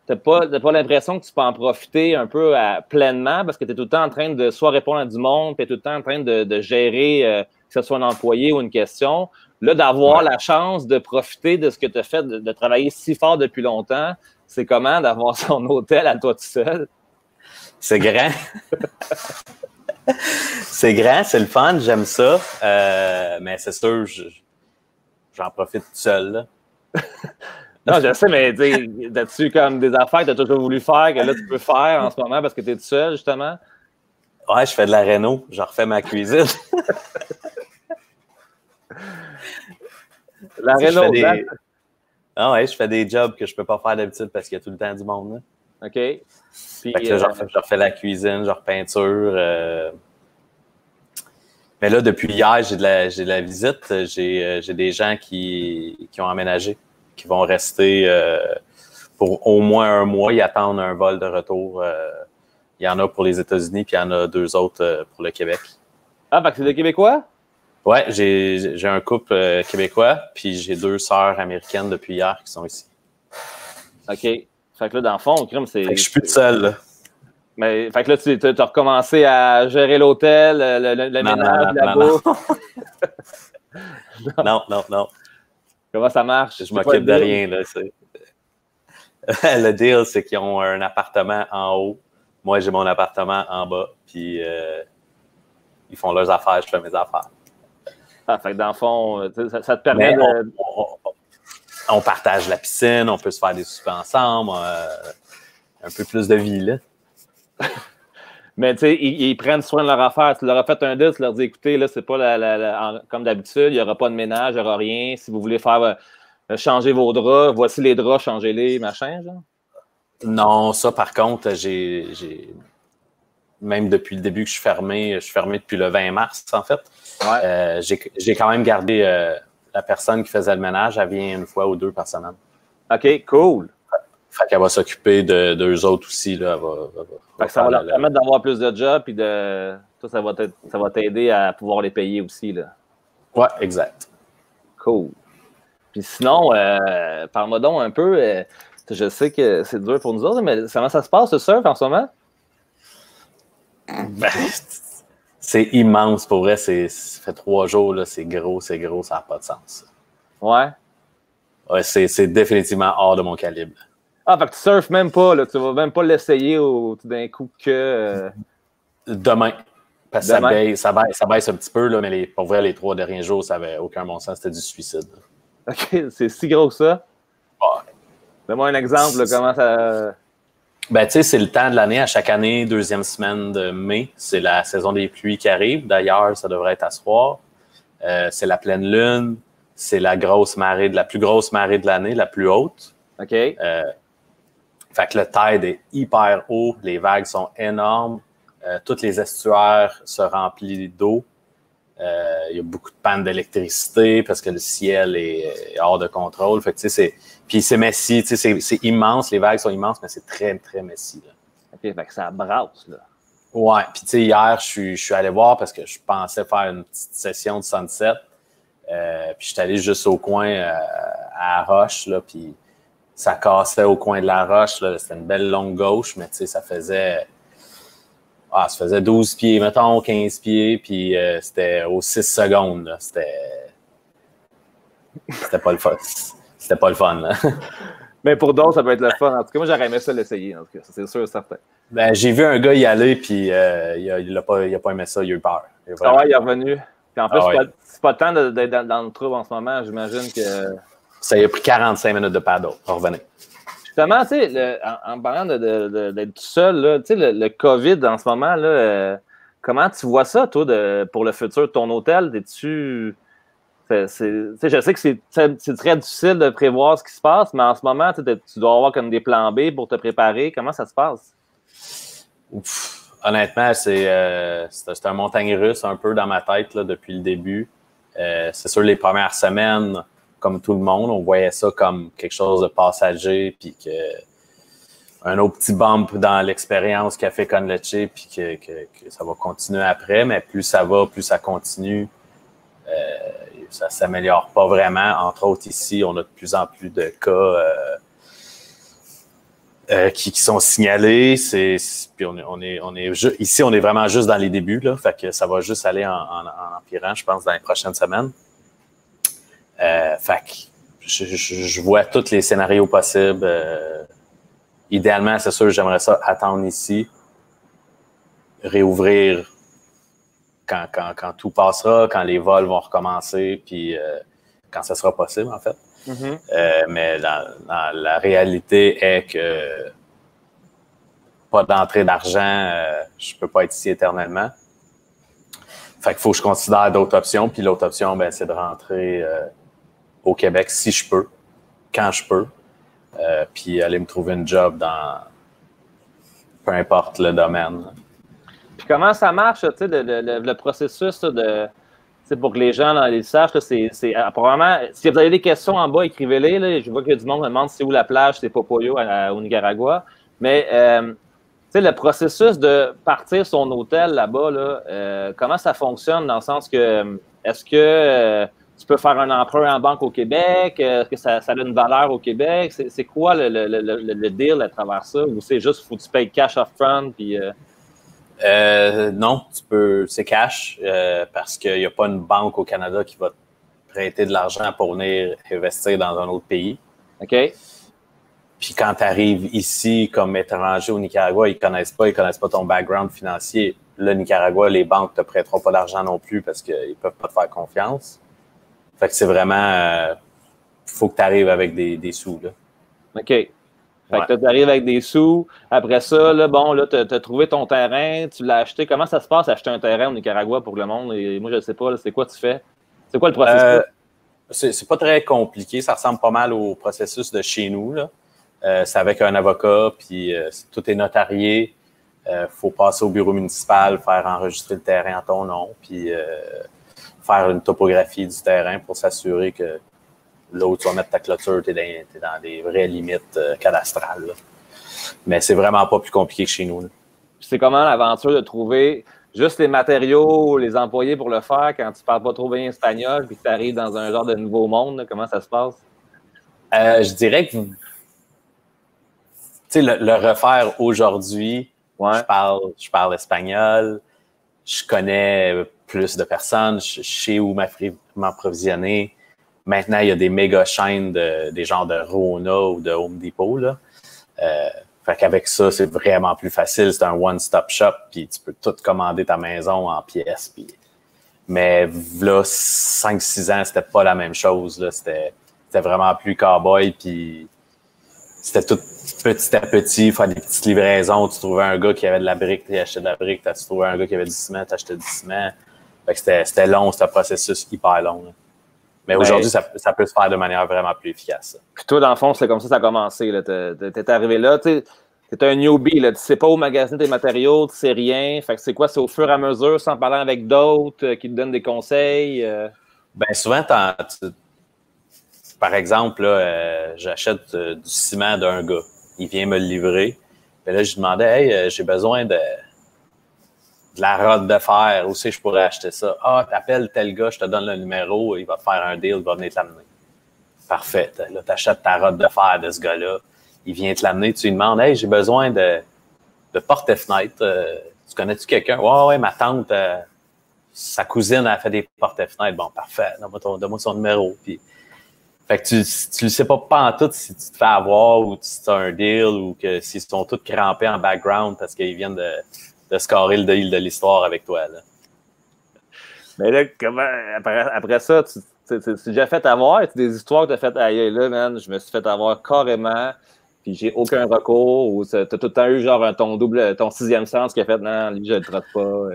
n'as pas l'impression que tu peux en profiter un peu pleinement parce que tu es tout le temps en train de soit répondre à du monde, puis tu es tout le temps en train de gérer, que ce soit un employé ou une question. Là, d'avoir la chance de profiter de ce que tu as fait, de travailler si fort depuis longtemps, c'est comment d'avoir son hôtel à toi tout seul? C'est grand. C'est grand, c'est le fun, j'aime ça. Mais c'est sûr, j'en profite tout seul. Là. Non, je sais, mais as-tu comme des affaires que tu as toujours voulu faire, que là, tu peux faire en ce moment parce que tu es tout seul, justement? Ouais, je fais de la réno. Je refais ma cuisine. La réno, Ah ouais, je fais des jobs que je peux pas faire d'habitude parce qu'il y a tout le temps du monde. Là. OK. Puis, fait que là, je refais la cuisine, je repeinture. Mais là, depuis hier, j'ai de la visite. J'ai des gens qui ont emménagé, qui vont rester pour au moins un mois. Ils attendent un vol de retour. Il y en a pour les États-Unis, puis il y en a 2 autres pour le Québec. Ah, fait que c'est des Québécois? Ouais, j'ai un couple québécois, puis j'ai 2 sœurs américaines depuis hier qui sont ici. OK. Fait que là, dans le fond, au crime, c'est... Fait que je suis plus tout seul, là. Mais, fait que là, tu as recommencé à gérer l'hôtel, le ménage, la bouffe. Non. Comment ça marche? Je m'occupe de rien, là. Le deal, c'est qu'ils ont un appartement en haut. Moi, j'ai mon appartement en bas, puis ils font leurs affaires, je fais mes affaires. Ah, fait que dans le fond, ça te permet on partage la piscine, on peut se faire des soupers ensemble, un peu plus de vie, là. Mais tu sais, ils prennent soin de leur affaire. Tu leur as fait un deal, tu leur dis, écoutez, là, c'est pas comme d'habitude, il n'y aura pas de ménage, il n'y aura rien. Si vous voulez faire changer vos draps, voici les draps, changez-les, machin, genre. Non, ça, par contre, même depuis le début que je suis fermé depuis le 20 mars, en fait. Ouais. J'ai quand même gardé la personne qui faisait le ménage, elle vient 1 fois ou 2 par semaine. OK, cool. Fait qu'elle va s'occuper d'eux autres aussi. Là, fait que ça va leur permettre d'avoir plus de jobs, puis ça va t'aider à pouvoir les payer aussi. Là. Ouais, exact. Cool. Puis sinon, parle-moi donc un peu, je sais que c'est dur pour nous autres, mais comment ça se passe, le surf, en ce moment? Ben, C'est immense, pour vrai. Ça fait 3 jours, là, c'est gros, ça n'a pas de sens. Ouais. Ouais, c'est définitivement hors de mon calibre. Ah, fait que tu surfes même pas, là. Tu vas même pas l'essayer tout d'un coup que... Demain. Parce que Demain? ça baisse un petit peu, là, mais pour vrai, les 3 derniers jours, ça n'avait aucun bon sens. C'était du suicide. OK, c'est si gros que ça? Ouais. Donne-moi un exemple, là, comment ça... Ben, tu sais, c'est le temps de l'année. À chaque année, 2e semaine de mai, c'est la saison des pluies qui arrive. D'ailleurs, ça devrait être à soir. C'est la pleine lune. C'est la plus grosse marée de l'année, la plus haute. OK. Fait que le tide est hyper haut. Les vagues sont énormes. Tous les estuaires se remplissent d'eau. Il y a beaucoup de pannes d'électricité parce que le ciel est hors de contrôle. Fait que, tu sais, puis c'est messy, tu sais, c'est immense, les vagues sont immenses, mais c'est très, très messy. Là. OK, fait que ça brasse, là. Ouais, puis tu sais, hier, je suis allé voir parce que je pensais faire une petite session de sunset. Puis je suis allé juste au coin à la roche, là, puis ça cassait au coin de la roche. Là. C'était une belle longue gauche, mais tu sais, ça faisait 12 pieds, mettons, 15 pieds, puis c'était aux 6 secondes. Là. C'était pas le fun. C'était pas le fun. Là. Mais pour d'autres, ça peut être le fun. En tout cas, moi, j'aurais aimé ça l'essayer, en tout cas. C'est sûr, certain. Ben, j'ai vu un gars y aller, puis il a pas aimé ça, il a eu peur. Il est revenu. Puis en plus, c'est pas le temps d'être dans le trouble en ce moment. J'imagine que... Ça y a pris 45 minutes de paddle pour revenir. Justement, tu sais, en parlant d'être tout seul, là, tu sais, le COVID en ce moment, là, comment tu vois ça, toi, pour le futur de ton hôtel? Je sais que c'est très difficile de prévoir ce qui se passe, mais en ce moment, tu dois avoir comme des plans B pour te préparer. Comment ça se passe? Ouf. Honnêtement, c'est un montagne russe un peu dans ma tête là, depuis le début. C'est sûr, les premières semaines, comme tout le monde, on voyait ça comme quelque chose de passager, puis un autre petit bump dans l'expérience Café Con Leche, puis que ça va continuer après. Mais plus ça va, plus ça continue. Ça ne s'améliore pas vraiment. Entre autres, ici, on a de plus en plus de cas qui sont signalés. Puis ici, on est vraiment juste dans les débuts. Là, fait que ça va juste aller en empirant, je pense, dans les prochaines semaines. Fait que je vois tous les scénarios possibles. Idéalement, c'est sûr, j'aimerais ça attendre ici, réouvrir quand tout passera, quand les vols vont recommencer, puis quand ça sera possible, en fait. Mm-hmm. Mais la réalité est que pas d'entrée d'argent, je peux pas être ici éternellement. Fait qu'il faut que je considère d'autres options. Puis l'autre option, ben, c'est de rentrer au Québec si je peux, quand je peux. Puis aller me trouver une job dans peu importe le domaine. Puis comment ça marche, tu sais, le processus là, pour que les gens là, ils sachent, là, c'est probablement, si vous avez des questions en bas, écrivez-les. Là, je vois qu'il y a du monde qui me demande c'est où la plage, c'est Popoyo au Nicaragua. Mais tu sais, le processus de partir son hôtel là-bas, là, comment ça fonctionne dans le sens que est-ce que tu peux faire un emprunt en banque au Québec? Est-ce que ça a une valeur au Québec? C'est quoi le deal à travers ça? Ou c'est juste faut que tu payes cash upfront puis non, c'est cash parce qu'il n'y a pas une banque au Canada qui va te prêter de l'argent pour venir investir dans un autre pays. OK. Puis quand tu arrives ici comme étranger au Nicaragua, ils connaissent pas ton background financier. Le Nicaragua, les banques ne te prêteront pas d'argent non plus parce qu'ils ne peuvent pas te faire confiance. Fait que c'est vraiment... faut que tu arrives avec des sous. Là. OK. Fait que tu arrives avec des sous. Après ça, là, bon, là, tu as trouvé ton terrain, tu l'as acheté. Comment ça se passe, acheter un terrain au Nicaragua pour le monde? Et moi, je ne sais pas, là, c'est quoi tu fais? C'est quoi le processus? C'est pas très compliqué. Ça ressemble pas mal au processus de chez nous. Là. C'est avec un avocat, puis tout est notarié. Faut passer au bureau municipal, faire enregistrer le terrain en ton nom, puis faire une topographie du terrain pour s'assurer que là où tu vas mettre ta clôture, tu es dans des vraies limites cadastrales. Là. Mais c'est vraiment pas plus compliqué que chez nous. Là. C'est comment l'aventure de trouver juste les matériaux, les employés pour le faire quand tu parles pas trop bien espagnol puis que tu arrives dans un genre de nouveau monde? Là, comment ça se passe? Je dirais que le refaire aujourd'hui, je parle espagnol. je connais plus de personnes, je sais où m'approvisionner. Maintenant, il y a des méga chaînes des genres de Rona ou de Home Depot, là. Fait qu'avec ça, c'est vraiment plus facile. C'est un one-stop shop, puis tu peux tout commander ta maison en pièces. Puis... Mais là, 5-6 ans, c'était pas la même chose, là. C'était vraiment plus cow-boy, puis c'était tout petit à petit, faire des petites livraisons. Tu trouvais un gars qui avait de la brique, tu achetais de la brique. Tu trouvais un gars qui avait du ciment, tu achetais du ciment. Fait que c'était long, c'était un processus hyper long, là. Mais aujourd'hui, ça peut se faire de manière vraiment plus efficace. Puis toi, dans le fond, c'est comme ça a commencé. T'es arrivé là, tu es un newbie, là, tu sais pas où magasiner tes matériaux, tu sais rien. Fait que c'est quoi? C'est au fur et à mesure, sans parler avec d'autres qui te donnent des conseils? Ben souvent, par exemple, là, j'achète du ciment d'un gars. Il vient me le livrer. Puis là, je lui demandais, hey, j'ai besoin de la rod de fer. Où c'est que je pourrais acheter ça? Ah, t'appelles tel gars, je te donne le numéro, il va te faire un deal, il va venir te l'amener. Parfait. Là, t'achètes ta rod de fer de ce gars-là. Il vient te l'amener, tu lui demandes, hey, j'ai besoin de porte-fenêtre. Tu connais-tu quelqu'un? Ouais, ma tante, sa cousine a fait des porte-fenêtres. Bon, parfait. Donne-moi son numéro. Puis, fait que tu ne sais pas pantoute si tu te fais avoir ou si tu as un deal ou que s'ils sont tous crampés en background parce qu'ils viennent de scorer le deal de l'histoire avec toi, là. Mais là, comment, après ça, tu déjà fait avoir? Des histoires que tu as faites, aïe, là, man, je me suis fait avoir carrément, puis j'ai aucun recours, ou tu as tout le temps eu genre ton sixième sens qui a fait, non, lui, je le traite pas.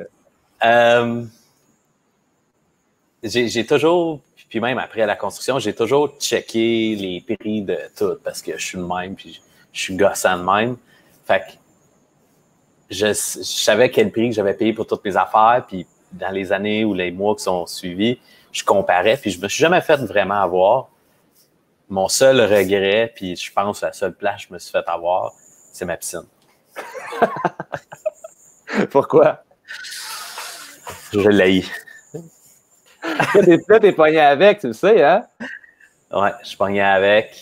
J'ai toujours, puis même après la construction, j'ai toujours checké les prix de tout parce que je suis le même, puis je suis gossant de même. Fait que je savais quel prix que j'avais payé pour toutes mes affaires, puis dans les années ou les mois qui sont suivis, je comparais, puis je me suis jamais fait vraiment avoir. Mon seul regret, puis je pense la seule place que je me suis fait avoir, c'est ma piscine. Pourquoi? Je l'ai. Là, t'es pogné avec, tu le sais, hein? Ouais, je suis pogné avec.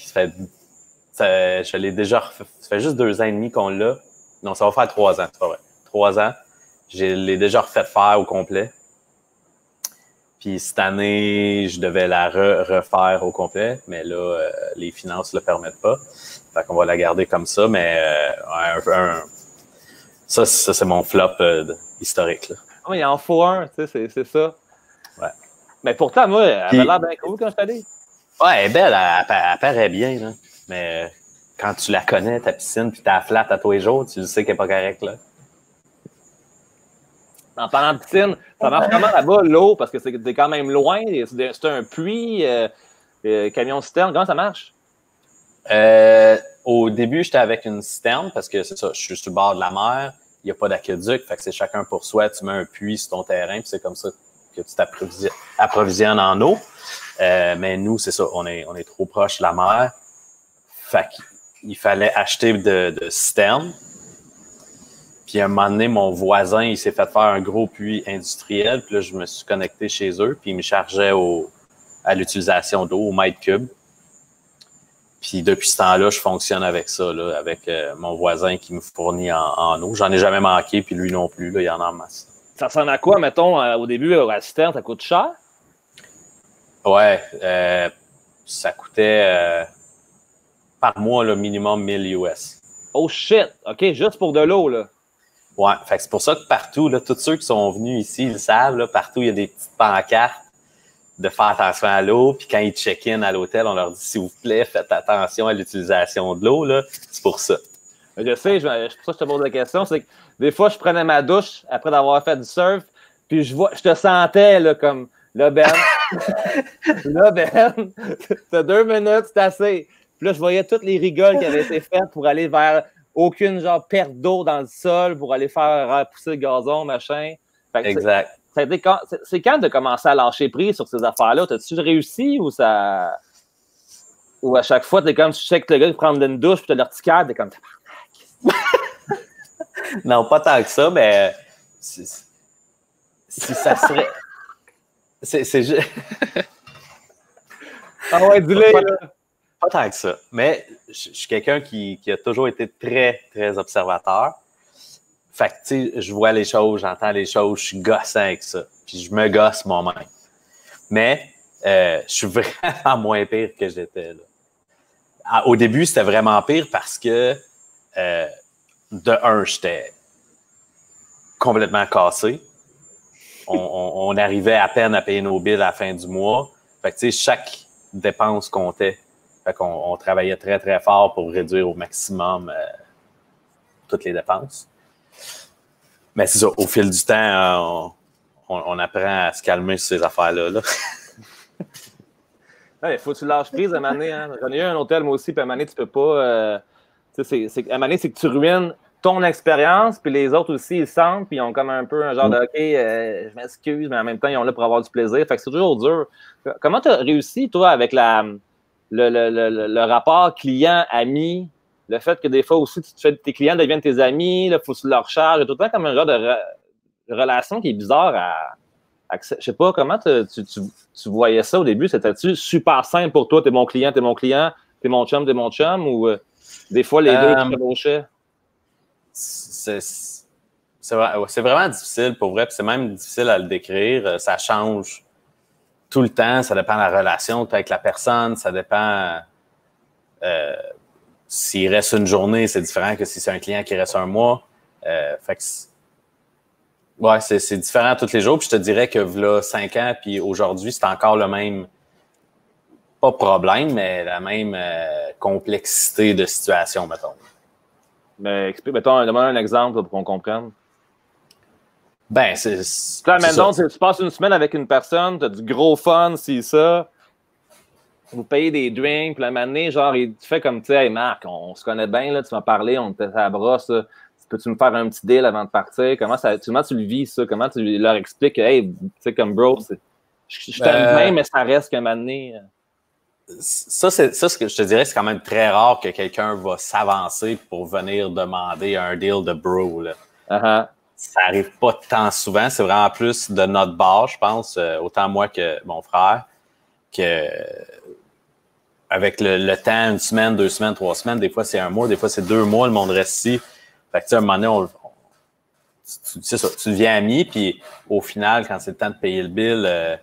Je l'ai déjà refait. Ça fait juste 2 ans et demi qu'on l'a. Non, ça va faire 3 ans, c'est pas vrai. 3 ans. Je l'ai déjà refait faire au complet. Puis cette année, je devais la refaire au complet, mais là, les finances ne le permettent pas. Fait qu'on va la garder comme ça, mais ça c'est mon flop historique, là. Oh, il en faut un, tu sais, c'est ça. Ouais. Mais pourtant, moi, elle avait l'air bien cool quand je t'ai dit. Ouais, elle est belle, elle paraît bien, là. Mais quand tu la connais, ta piscine, puis tu la flattes à tous les jours, tu sais qu'elle n'est pas correcte, là. En parlant de piscine, ça marche comment là-bas, l'eau? Parce que c'est quand même loin. C'est un puits, camion-citerne. Comment ça marche? Au début, j'étais avec une citerne parce que c'est ça, je suis sur le bord de la mer. Il n'y a pas d'aqueduc, fait que c'est chacun pour soi. Tu mets un puits sur ton terrain, puis c'est comme ça que tu t'approvisionnes en eau. Mais nous, c'est ça, on est trop proche de la mer. Fait qu'il fallait acheter de citernes. Puis à un moment donné, mon voisin, il s'est fait faire un gros puits industriel. Puis là, je me suis connecté chez eux. Puis il me chargeait à l'utilisation d'eau, au mètre cube. Puis depuis ce temps-là, je fonctionne avec ça, là, avec mon voisin qui me fournit en eau. J'en ai jamais manqué, puis lui non plus, là, il y en a en masse. Ça ressemble à quoi, mettons, au début, à la citerne, ça coûte cher? Ouais, ça coûtait par mois, là, minimum 1000 US. Oh shit! OK, juste pour de l'eau, là. Ouais, fait que c'est pour ça que partout, là, tous ceux qui sont venus ici, ils le savent, là, partout, il y a des petites pancartes de faire attention à l'eau. Puis quand ils check-in à l'hôtel, on leur dit, s'il vous plaît, faites attention à l'utilisation de l'eau, là. C'est pour ça. Je sais, c'est pour ça que je te pose la question. C'est que des fois, je prenais ma douche après d'avoir fait du surf, puis je te sentais, là, comme, là, Ben, là, Ben, t'as 2 minutes, c'est assez. Puis là, je voyais toutes les rigoles qui avaient été faites pour aller vers aucune genre perte d'eau dans le sol pour aller faire repousser le gazon, machin. Fait que exact. C'est quand de commencer à lâcher prise sur ces affaires-là? T'as-tu réussi ou ça. Ou à chaque fois, t'es comme tu sais que le gars qui prend une douche puis t'as l'urticaire, t'es comme. Non, pas tant que ça, mais si ça serait. C'est juste. Ah ouais, dis-le, là. Pas tant que ça. Mais je suis quelqu'un qui a toujours été très, très observateur. Fait que, tu sais, je vois les choses, j'entends les choses, je suis gossant avec ça. Puis je me gosse moi-même. Mais je suis vraiment moins pire que j'étais, là. Au début, c'était vraiment pire parce que, de un, j'étais complètement cassé. On arrivait à peine à payer nos billes à la fin du mois. Fait que, tu sais, chaque dépense comptait. Fait qu'on travaillait très, très fort pour réduire au maximum toutes les dépenses. Mais c'est ça, au fil du temps, on apprend à se calmer sur ces affaires-là. Là. Il faut que tu lâches prise à un moment donné. Hein. J'en ai eu un hôtel, moi aussi, puis à un moment donné, tu peux pas... à un moment donné, c'est que tu ruines ton expérience, puis les autres aussi, ils sentent, puis ils ont comme un peu un genre de « OK, je m'excuse », mais en même temps, ils ont là pour avoir du plaisir. Fait que c'est toujours dur. Comment tu as réussi, toi, avec le rapport client-ami, le fait que des fois aussi, tes clients deviennent tes amis, il faut que tu leur charges, tout le temps comme un genre de relation qui est bizarre à je sais pas, comment tu voyais ça au début? C'était-tu super simple pour toi? T'es mon client, t'es mon chum, ou des fois les deux se chevauchaient? C'est vraiment difficile pour vrai, puis c'est même difficile à le décrire. Ça change tout le temps, ça dépend de la relation avec la personne, ça dépend s'il reste une journée, c'est différent que si c'est un client qui reste un mois. Fait que ouais, c'est différent tous les jours. Puis je te dirais que là, 5 ans, puis aujourd'hui, c'est encore le même, pas problème, mais la même complexité de situation, mettons. Mais mettons, donne-moi un exemple là, pour qu'on comprenne. Ben, maintenant, tu passes une semaine avec une personne, tu as du gros fun, c'est ça. Vous payez des drinks, puis la manée, genre, tu fais comme, tu sais, hey Marc, on se connaît bien, là, tu m'as parlé, on était à la brosse, là. Peux-tu me faire un petit deal avant de partir? Comment tu le vis, ça? Comment tu leur expliques que, hey, tu sais, comme bro, je t'aime bien, mais ça reste qu'un moment donné. Ça, ce que je te dirais, c'est quand même très rare que quelqu'un va s'avancer pour venir demander un deal de bro, là. Uh-huh. Ça arrive pas tant souvent. C'est vraiment plus de notre bord, je pense, autant moi que mon frère, que avec le temps, 1 semaine, 2 semaines, 3 semaines, des fois c'est 1 mois, des fois c'est 2 mois, le monde reste ici. Fait que, tu sais, à un moment donné, c'est ça, tu deviens ami, puis au final, quand c'est le temps de payer le bill,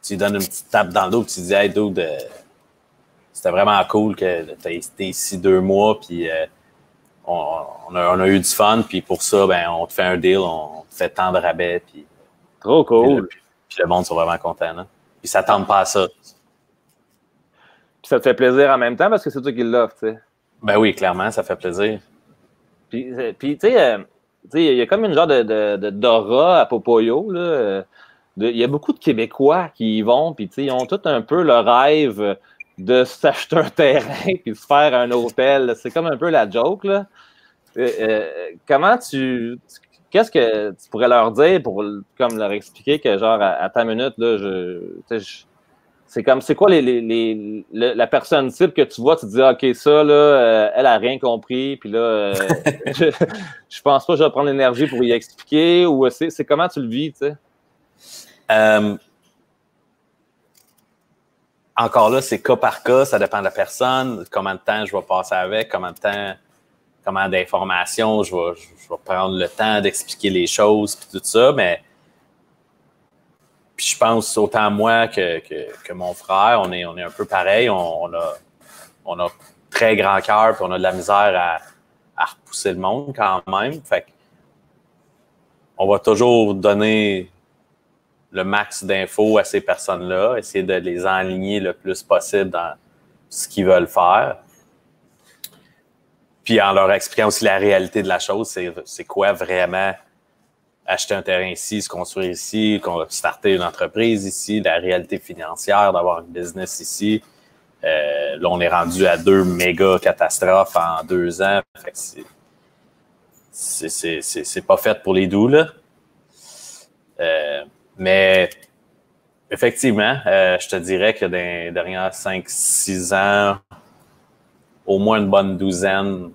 tu lui donnes une petite tape dans le dos, puis tu dis « Hey, dude, c'était vraiment cool que tu aies été ici 2 mois, puis on a eu du fun, puis pour ça, ben on te fait un deal, on te fait tant de rabais, puis... » Trop cool! Puis le monde sont vraiment contents, là. Puis ils s'attendent pas à ça. Puis ça te fait plaisir en même temps, parce que c'est toi qui l'offre, tu sais. Ben oui, clairement, ça fait plaisir. Puis tu sais, il y a comme une genre d'aura à Popoyo, là. Il y a beaucoup de Québécois qui y vont, puis ils ont tout un peu le rêve de s'acheter un terrain puis de se faire un hôtel. C'est comme un peu la joke, là. Comment qu'est-ce que tu pourrais leur dire pour comme leur expliquer que, genre, à ta minute, là, c'est quoi la personne type que tu vois, tu te dis, OK, ça, là, elle a rien compris, puis là, je pense pas que je vais prendre l'énergie pour y expliquer, ou c'est comment tu le vis, tu sais? Encore là, c'est cas par cas, ça dépend de la personne, combien de temps je vais passer avec, combien d'informations je vais prendre le temps d'expliquer les choses, puis tout ça, mais puis je pense autant moi que mon frère, on est un peu pareil. On a très grand cœur, puis on a de la misère à repousser le monde quand même. Fait que on va toujours donner le max d'infos à ces personnes-là, essayer de les enligner le plus possible dans ce qu'ils veulent faire. Puis en leur expliquant aussi la réalité de la chose, c'est quoi vraiment acheter un terrain ici, se construire ici, starter une entreprise ici, la réalité financière d'avoir une business ici. Là, on est rendu à 2 méga catastrophes en 2 ans. Fait que c'est pas fait pour les doux, là. Mais effectivement, je te dirais que dans les dernières 5-6 ans, au moins une bonne douzaine,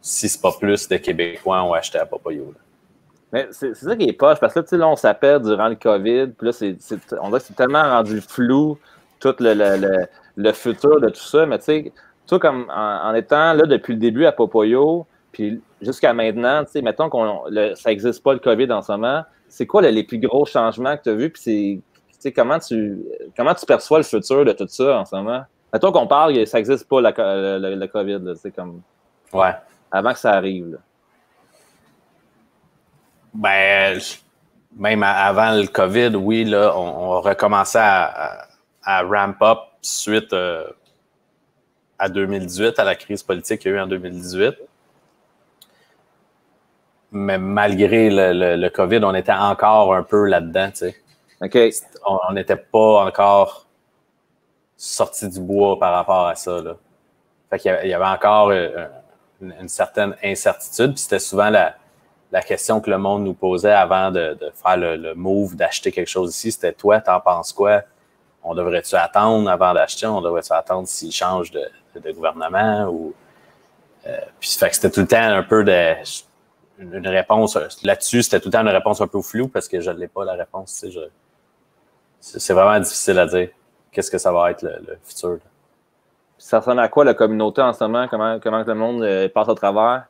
si c'est pas plus, de Québécois ont acheté à Popoyo, là. Mais c'est ça qui est poche, parce que là, tu sais, là, on s'appelle durant le COVID, puis là, on dirait que c'est tellement rendu flou, tout le futur de tout ça, mais tu sais, toi, comme en étant là depuis le début à Popoyo, Puis jusqu'à maintenant, tu sais, mettons ça n'existe pas le COVID en ce moment, c'est quoi les plus gros changements que tu as vus? Puis comment tu perçois le futur de tout ça en ce moment? Mettons qu'on parle, ça n'existe pas le COVID, c'est comme Ouais. avant que ça arrive. Là. Ben, même avant le COVID, oui, là, on recommençait à ramp up suite à 2018, à la crise politique qu'il y a eu en 2018. Mais malgré le COVID, on était encore un peu là-dedans, tu sais. OK. On n'était pas encore sorti du bois par rapport à ça, là. Fait qu'il y avait encore une certaine incertitude, puis c'était souvent la question que le monde nous posait avant de faire le move, d'acheter quelque chose ici. C'était toi, t'en penses quoi? On devrait-tu attendre avant d'acheter? On devrait-tu attendre s'il change de gouvernement? Ou, puis fait que c'était tout le temps un peu une réponse là-dessus, c'était tout le temps une réponse un peu floue parce que je ne l'ai pas la réponse. Tu sais, c'est vraiment difficile à dire. Qu'est-ce que ça va être le futur? Là. Ça ressemble à quoi la communauté en ce moment? Comment le monde passe à travers?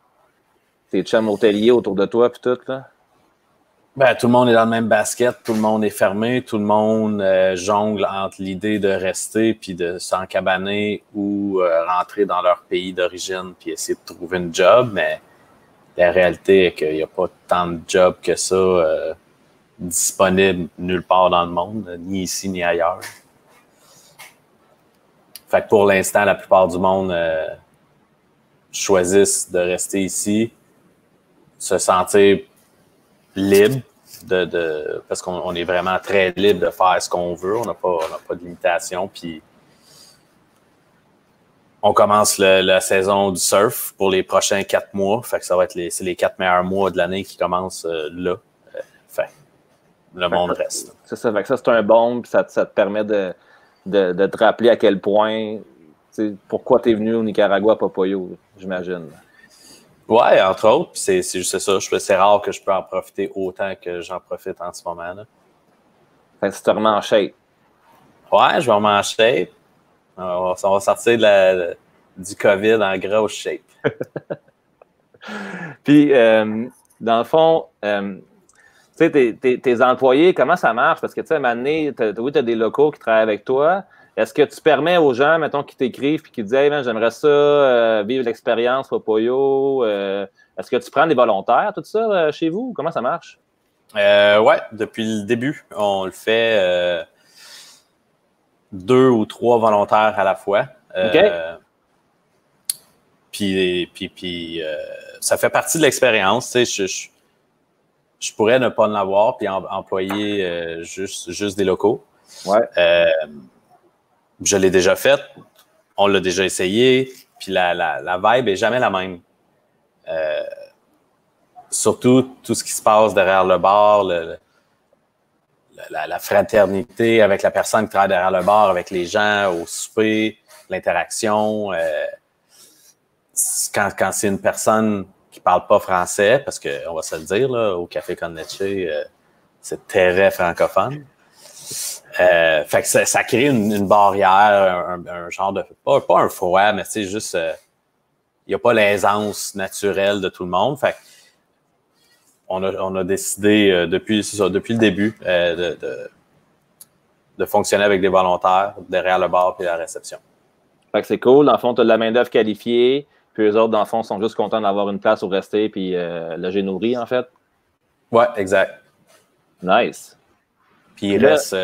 Tes chums hôteliers autour de toi puis tout, là? Ben, tout le monde est dans le même basket, tout le monde est fermé, tout le monde jongle entre l'idée de rester puis de s'encabaner ou rentrer dans leur pays d'origine puis essayer de trouver une job, mais la réalité est qu'il n'y a pas tant de jobs que ça disponibles nulle part dans le monde, ni ici ni ailleurs. Fait que pour l'instant, la plupart du monde choisissent de rester ici, se sentir libre, parce qu'on est vraiment très libre de faire ce qu'on veut. On n'a pas de limitation. Puis on commence la saison du surf pour les prochains 4 mois. Fait que ça va être c'est les 4 meilleurs mois de l'année qui commencent là. Fait le monde reste. C'est ça. Fait que ça, c'est un bon, puis ça te permet de te rappeler à quel point, pourquoi tu es venu au Nicaragua à Popoyo, j'imagine. Ouais, entre autres. Puis c'est juste ça. C'est rare que je peux en profiter autant que j'en profite en ce moment. Là. Fait que tu te remets en shape. Ouais, je vais remettre en shape. On va sortir du COVID en grosse shape. Puis, dans le fond, tu sais, tes employés, comment ça marche? Parce que, tu sais, à un moment donné, tu as des locaux qui travaillent avec toi. Est-ce que tu permets aux gens, mettons, qui t'écrivent et qui disent « Hey, man, j'aimerais ça, vivre l'expérience Popoyo. » Est-ce que tu prends des volontaires, tout ça, chez vous? Comment ça marche? Ouais, depuis le début, on le fait 2 ou 3 volontaires à la fois. OK. Puis ça fait partie de l'expérience. Tu sais, je pourrais ne pas en avoir puis employer juste des locaux. Ouais. Je l'ai déjà fait. On l'a déjà essayé. Puis la vibe est jamais la même. Surtout tout ce qui se passe derrière le bar, la fraternité avec la personne qui travaille derrière le bar, avec les gens, au souper, l'interaction. Quand c'est une personne qui ne parle pas français, parce qu'on va se le dire, là, au Café Con Leche, c'est très francophone. Fait que ça crée une barrière, un genre de... Pas un froid, mais c'est juste... Il n'y a pas l'aisance naturelle de tout le monde. Fait on a décidé depuis le début de fonctionner avec des volontaires derrière le bar et la réception. Fait que c'est cool. Dans le fond, tu as de la main-d'œuvre qualifiée, puis eux autres, dans le fond, sont juste contents d'avoir une place où rester puis loger nourri, en fait. Ouais, exact. Nice. Puis il reste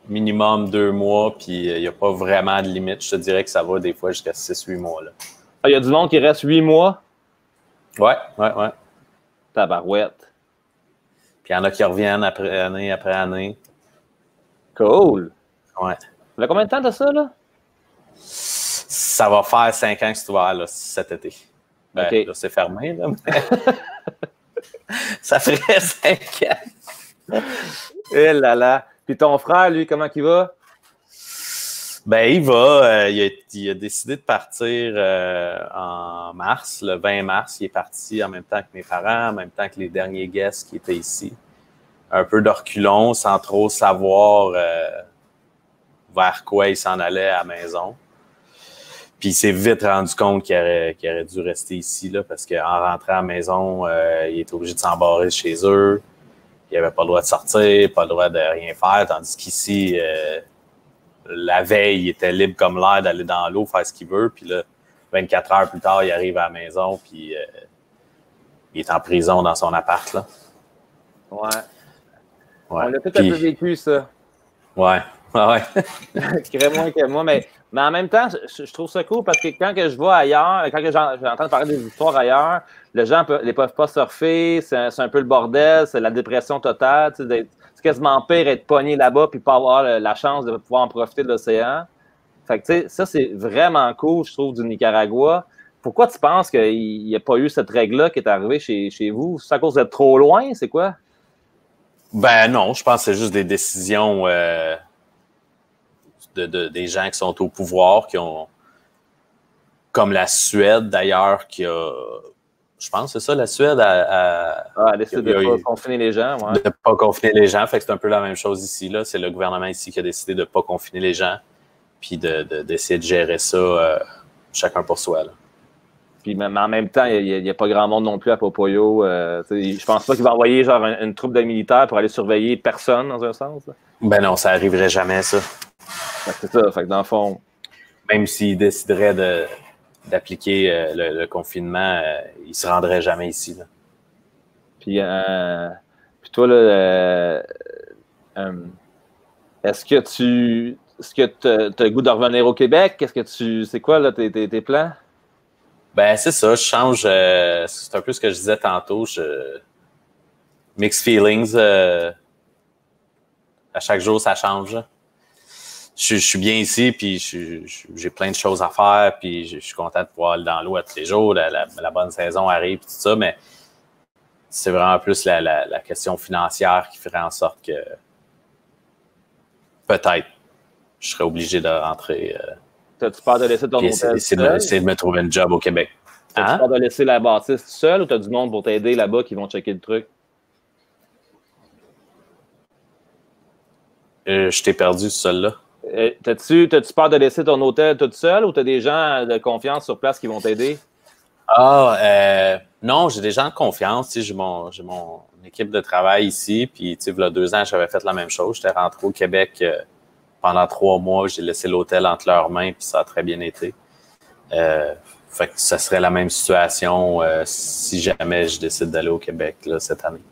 minimum 2 mois, puis il n'y a pas vraiment de limite. Je te dirais que ça va des fois jusqu'à 6-8 mois. Là. Ah, il y a du monde qui reste 8 mois? Ouais. Tabarouette. Puis il y en a qui reviennent année après année. Cool. Ouais. Ça fait combien de temps de ça, là? Ça va faire 5 ans que c'est ouvert là, cet été. Ben, OK. Là, c'est fermé, là. Ça ferait 5 ans. Eh là là. Puis ton frère, lui, comment il va? Ben, il va. Il a décidé de partir en mars, le 20 mars. Il est parti en même temps que mes parents, en même temps que les derniers guests qui étaient ici. Un peu de reculons, sans trop savoir vers quoi il s'en allait à la maison. Puis il s'est vite rendu compte qu'il aurait dû rester ici, là, parce qu'en rentrant à la maison, il était obligé de s'embarrer chez eux. Il n'avait pas le droit de sortir, pas le droit de rien faire, tandis qu'ici, la veille, il était libre comme l'air d'aller dans l'eau, faire ce qu'il veut. Puis là, 24 heures plus tard, il arrive à la maison, puis il est en prison dans son appart, là. Ouais. Ouais. On l'a tout un peu vécu, ça. Ouais. Ouais. Crée moins que moi, mais en même temps, je trouve ça cool parce que quand que je vais ailleurs, quand que j'entends parler des histoires ailleurs, les gens ne peuvent pas surfer, c'est un peu le bordel, c'est la dépression totale. C'est quasiment pire être pogné là-bas puis pas avoir la chance de pouvoir en profiter de l'océan. Fait que, tu sais, ça, c'est vraiment cool, je trouve, du Nicaragua. Pourquoi tu penses qu'il n'y a pas eu cette règle-là qui est arrivée chez vous? C'est à cause d'être trop loin? C'est quoi? Ben non, je pense que c'est juste des décisions des gens qui sont au pouvoir, qui ont, comme la Suède d'ailleurs, qui a, je pense que c'est ça, la Suède a décidé de ne pas confiner les gens. Ouais. De ne pas confiner les gens, fait que c'est un peu la même chose ici, là. C'est le gouvernement ici qui a décidé de ne pas confiner les gens, puis d'essayer de gérer ça chacun pour soi, là. Puis mais en même temps, il n'y a pas grand monde non plus à Popoyo. Je pense pas qu'il va envoyer genre une troupe de militaires pour aller surveiller personne, dans un sens. Là. Ben non, ça arriverait jamais, ça. C'est ça. Fait que dans le fond... Même s'ils décideraient d'appliquer le confinement, ils ne se rendraient jamais ici, là. Puis toi, là, est-ce que tu as le goût de revenir au Québec? C'est quoi, là, tes plans? Ben, c'est ça, je change. C'est un peu ce que je disais tantôt. Mixed feelings. À chaque jour, ça change. Je suis bien ici, puis j'ai plein de choses à faire, puis je suis content de pouvoir aller dans l'eau à tous les jours. La bonne saison arrive, tout ça, mais c'est vraiment plus la question financière qui ferait en sorte que peut-être je serais obligé de rentrer. T'as-tu peur de laisser ton hôtel essayer de me trouver un job au Québec. T'as-tu peur de laisser la bâtisse tout seul ou t'as du monde pour t'aider là-bas qui vont checker le truc? Je t'ai perdu, seul-là. T'as-tu peur de laisser ton hôtel tout seul ou t'as des gens de confiance sur place qui vont t'aider? Non, j'ai des gens de confiance. J'ai mon équipe de travail ici. Puis, il y a 2 ans, j'avais fait la même chose. J'étais rentré au Québec pendant 3 mois. J'ai laissé l'hôtel entre leurs mains, puis ça a très bien été. Fait que ça serait la même situation si jamais je décide d'aller au Québec là, cette année.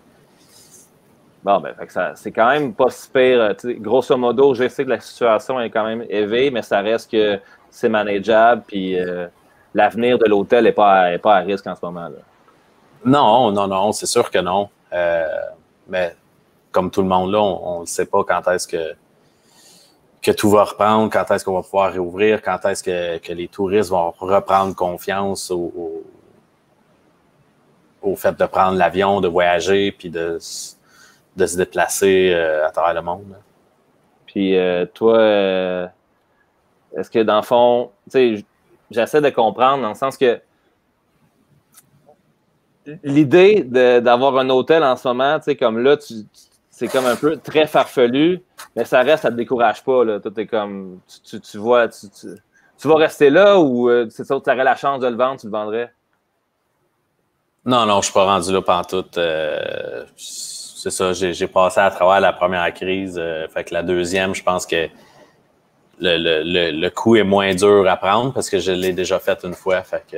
Bon, ben, c'est quand même pas si pire. Grosso modo, je sais que la situation est quand même élevée, mais ça reste que c'est manageable, puis l'avenir de l'hôtel n'est pas à risque en ce moment. Là. Non, c'est sûr que non. Mais comme tout le monde là, on ne sait pas quand est-ce que tout va reprendre, quand est-ce qu'on va pouvoir réouvrir, quand est-ce que les touristes vont reprendre confiance au fait de prendre l'avion, de voyager, puis de se déplacer à travers le monde. Puis toi, est-ce que dans le fond, tu sais, j'essaie de comprendre dans le sens que l'idée d'avoir un hôtel en ce moment, tu sais, comme là, c'est comme un peu très farfelu, mais ça reste, ça te décourage pas, là. Tout est comme, tu vois, tu vas rester là ou c'est ça, tu aurais la chance de le vendre, tu le vendrais? Non, je suis pas rendu là pantoute. C'est ça, j'ai passé à travers la première crise. Fait que la deuxième, je pense que le coup est moins dur à prendre parce que je l'ai déjà fait une fois. Fait que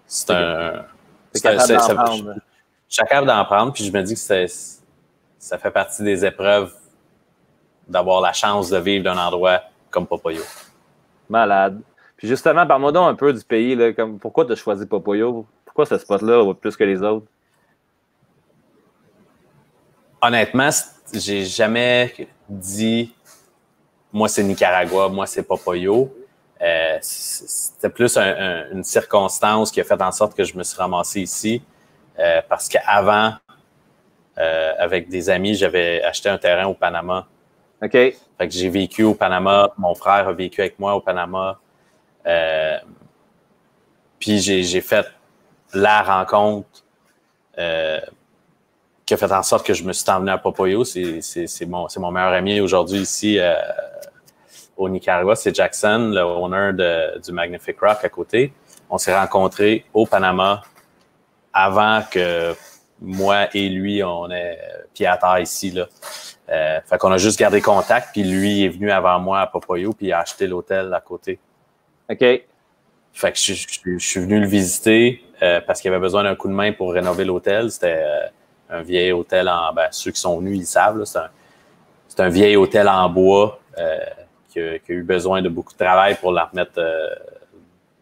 c'est un... C'est capable d'en prendre. Je suis capable d'en prendre, puis je me dis que ça fait partie des épreuves d'avoir la chance de vivre d'un endroit comme Popoyo. Malade. Puis justement, parle-moi donc un peu du pays. Là, comme, pourquoi tu as choisi Popoyo? Pourquoi ce spot-là plus que les autres? Honnêtement, j'ai jamais dit « moi, c'est Nicaragua, moi, c'est Popoyo ». C'était plus une circonstance qui a fait en sorte que je me suis ramassé ici parce qu'avant, avec des amis, j'avais acheté un terrain au Panama. OK. Fait que j'ai vécu au Panama. Mon frère a vécu avec moi au Panama. Puis j'ai fait la rencontre qui a fait en sorte que je me suis emmené à Popoyo. C'est mon meilleur ami aujourd'hui ici au Nicaragua. C'est Jackson, le owner du Magnific Rock à côté. On s'est rencontrés au Panama avant que moi et lui, on ait pied à terre ici, là. Fait qu'on a juste gardé contact, puis lui est venu avant moi à Popoyo, puis il a acheté l'hôtel à côté. OK. Fait que je suis venu le visiter parce qu'il avait besoin d'un coup de main pour rénover l'hôtel. C'était un vieil hôtel ceux qui sont venus, ils savent, là, c'est un vieil hôtel en bois qui a eu besoin de beaucoup de travail pour la remettre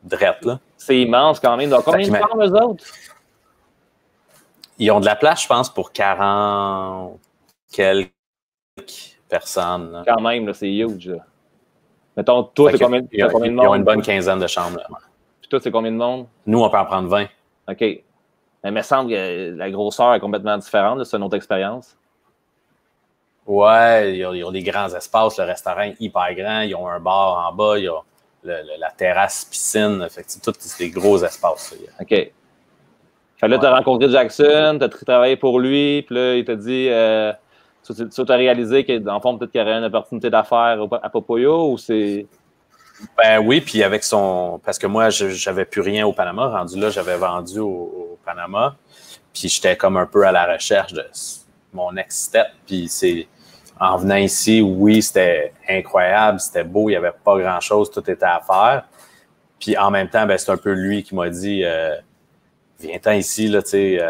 drette, là. C'est immense quand même. Donc, combien de chambres, eux autres? Ils ont de la place, je pense, pour 40 quelques personnes. Là. Quand même, là, c'est huge. Là. Mettons, toi, c'est combien de monde? Ils ont une bonne quinzaine de chambres. Là. Puis toi, c'est combien de monde? Nous, on peut en prendre 20. OK. Mais il me semble que la grosseur est complètement différente. C'est une autre expérience. Ouais, ils ont des grands espaces. Le restaurant est hyper grand. Ils ont un bar en bas. Il y a la terrasse, piscine. Fait que tous des gros espaces. Là. OK. Fait que là, tu as rencontré Jackson, tu as travaillé pour lui, puis là, il t'a dit, tu as réalisé que, dans le fond, peut-être qu'il y aurait une opportunité d'affaires à Popoyo, ou c'est... Ben oui, puis avec son... Parce que moi, j'avais plus rien au Panama. Rendu là, j'avais vendu au Panama. Puis j'étais comme un peu à la recherche de mon next step. Puis en venant ici, oui, c'était incroyable, c'était beau, il n'y avait pas grand-chose, tout était à faire. Puis en même temps, ben, c'est un peu lui qui m'a dit... Viens-t'en ici, là,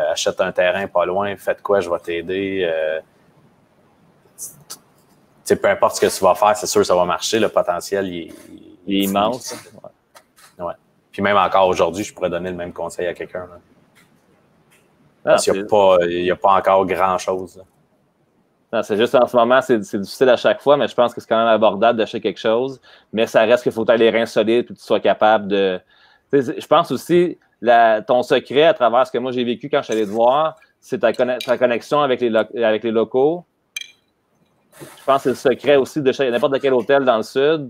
achète un terrain pas loin, fais de quoi, je vais t'aider. Peu importe ce que tu vas faire, c'est sûr que ça va marcher. Le potentiel, il est immense. Ouais. Puis même encore aujourd'hui, je pourrais donner le même conseil à quelqu'un. Parce qu'il n'y a pas encore grand-chose. Non, c'est juste en ce moment, c'est difficile à chaque fois, mais je pense que c'est quand même abordable d'acheter quelque chose. Mais ça reste qu'il faut avoir les reins solides et que tu sois capable de... Je pense aussi... ton secret à travers ce que moi j'ai vécu quand je suis allé te voir, c'est ta connexion avec les locaux. Je pense que c'est le secret aussi de n'importe quel hôtel dans le sud.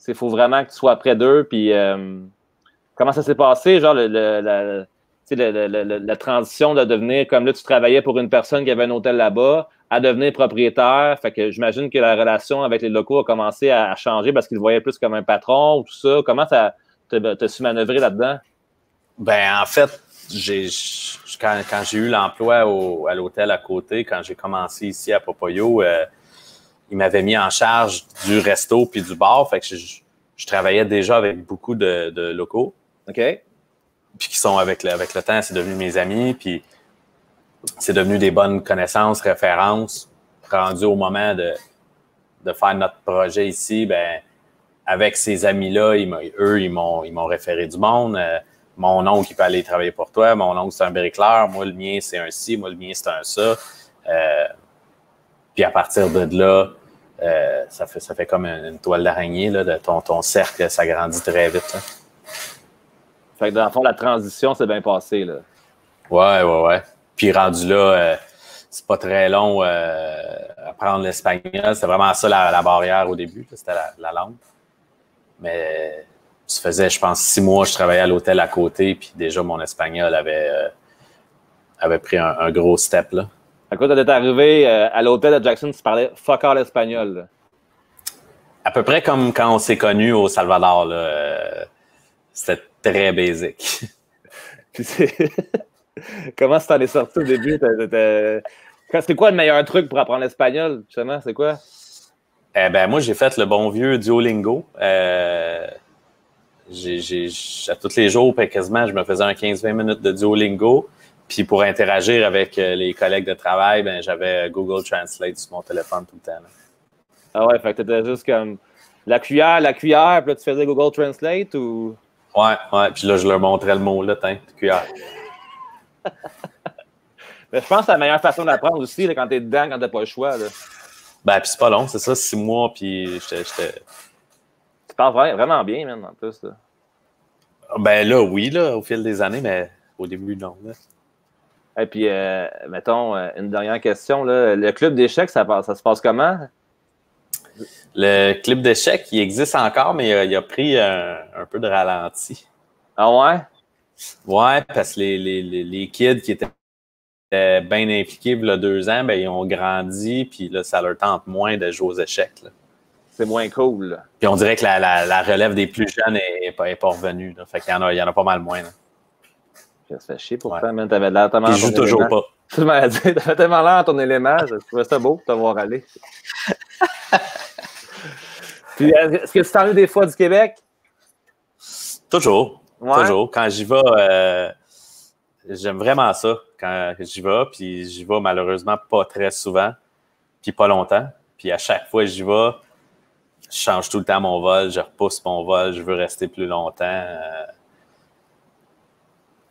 Il faut vraiment que tu sois près d'eux. Puis, comment ça s'est passé, genre la transition de devenir, comme là, tu travaillais pour une personne qui avait un hôtel là-bas, à devenir propriétaire. Fait que j'imagine que la relation avec les locaux a commencé à changer parce qu'ils le voyaient plus comme un patron ou tout ça. Comment t'as su manœuvrer là-dedans? Ben, en fait, quand j'ai eu l'emploi à l'hôtel à côté, quand j'ai commencé ici à Popoyo, ils m'avaient mis en charge du resto puis du bar. Fait que je travaillais déjà avec beaucoup de locaux. OK. Puis qui sont avec le temps, c'est devenu mes amis. Puis c'est devenu des bonnes connaissances, références. Rendu au moment de faire notre projet ici, ben avec ces amis-là, ils m'ont référé du monde. Mon oncle, il peut aller travailler pour toi. Mon oncle, c'est un bricoleur. Moi, le mien, c'est un ci. Moi, le mien, c'est un ça. Puis à partir de là, ça fait comme une toile d'araignée. Là, de ton cercle, ça grandit très vite. Là. Fait que dans le fond, la transition s'est bien passée. Là. Ouais. Puis rendu là, c'est pas très long apprendre l'espagnol. C'était vraiment ça la barrière au début. C'était la langue. Mais... Ça faisait, je pense, 6 mois que je travaillais à l'hôtel à côté, puis déjà, mon espagnol avait pris un gros step, là. À quoi t'es arrivé à l'hôtel de Jackson, tu parlais fuck all espagnol, là. À peu près comme quand on s'est connus au Salvador, là. C'était très basic. Comment ça t'en est sorti au début? C'est quoi le meilleur truc pour apprendre l'espagnol, justement? C'est quoi? Moi, j'ai fait le bon vieux Duolingo. À tous les jours, quasiment, je me faisais un 15-20 minutes de Duolingo. Puis pour interagir avec les collègues de travail, j'avais Google Translate sur mon téléphone tout le temps. Là. Ah ouais, fait que t'étais juste comme la cuillère, puis là tu faisais Google Translate ou... Ouais, puis là je leur montrais le mot là, cuillère. Mais je pense que c'est la meilleure façon d'apprendre aussi là, quand t'es dedans, quand t'as pas le choix. Là. Puis c'est pas long, c'est ça, 6 mois, puis j'étais... Tu parles vraiment bien, man, en plus. Là. Là, oui, là, au fil des années, mais au début, non. Là. Et puis, mettons, une dernière question. Là. Le club d'échecs, ça se passe comment? Le club d'échecs, il existe encore, mais il a pris un peu de ralenti. Ah ouais? Ouais, parce que les kids qui étaient bien impliqués il y a 2 ans, ils ont grandi, puis là, ça leur tente moins de jouer aux échecs. Là. c'est moins cool. Là. Puis on dirait que la relève des plus jeunes n'est pas revenue. Là. Fait qu'il y en a pas mal moins. Là. Ça se fait chier pourtant, man. T'avais l'air tellement. Ils jouent toujours pas. Tu m'as dit, t'avais tellement l'air à ton élément. Je trouvais ça beau de te voir aller. Puis, est-ce que tu t'en es des fois du Québec? Toujours. Ouais. Toujours. Quand j'y vais, j'aime vraiment ça. Quand j'y vais, puis j'y vais malheureusement pas très souvent, puis pas longtemps. Puis à chaque fois que j'y vais, je change tout le temps mon vol, je repousse mon vol, je veux rester plus longtemps.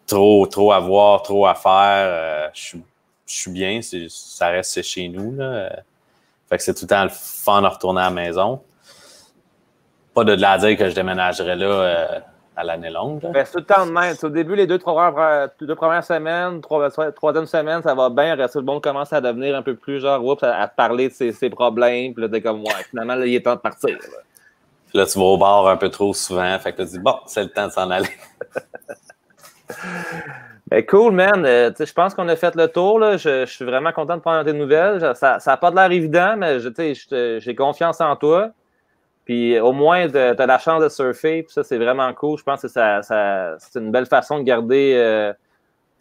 Trop à voir, trop à faire. Je suis bien, ça reste chez nous. Là. Fait que c'est tout le temps le fun de retourner à la maison. Pas de la dire que je déménagerais là à l'année longue. Ben, c'est tout le temps de même. Au début, les deux premières semaines, troisième semaine, ça va bien. Après ça, le monde commence à devenir un peu plus genre, oups, à te parler de ses problèmes. Puis là, t'es comme, ouais, finalement, là, il est temps de partir. Là. Puis là, tu vas au bar un peu trop souvent. Fait que tu te dis, bon, c'est le temps de s'en aller. Ben, cool, man. Je pense qu'on a fait le tour. Là. Je suis vraiment content de prendre tes nouvelles. Ça n'a pas de l'air évident, mais j'ai confiance en toi. Puis au moins, tu as la chance de surfer. Puis ça, c'est vraiment cool. Je pense que c'est une belle façon de garder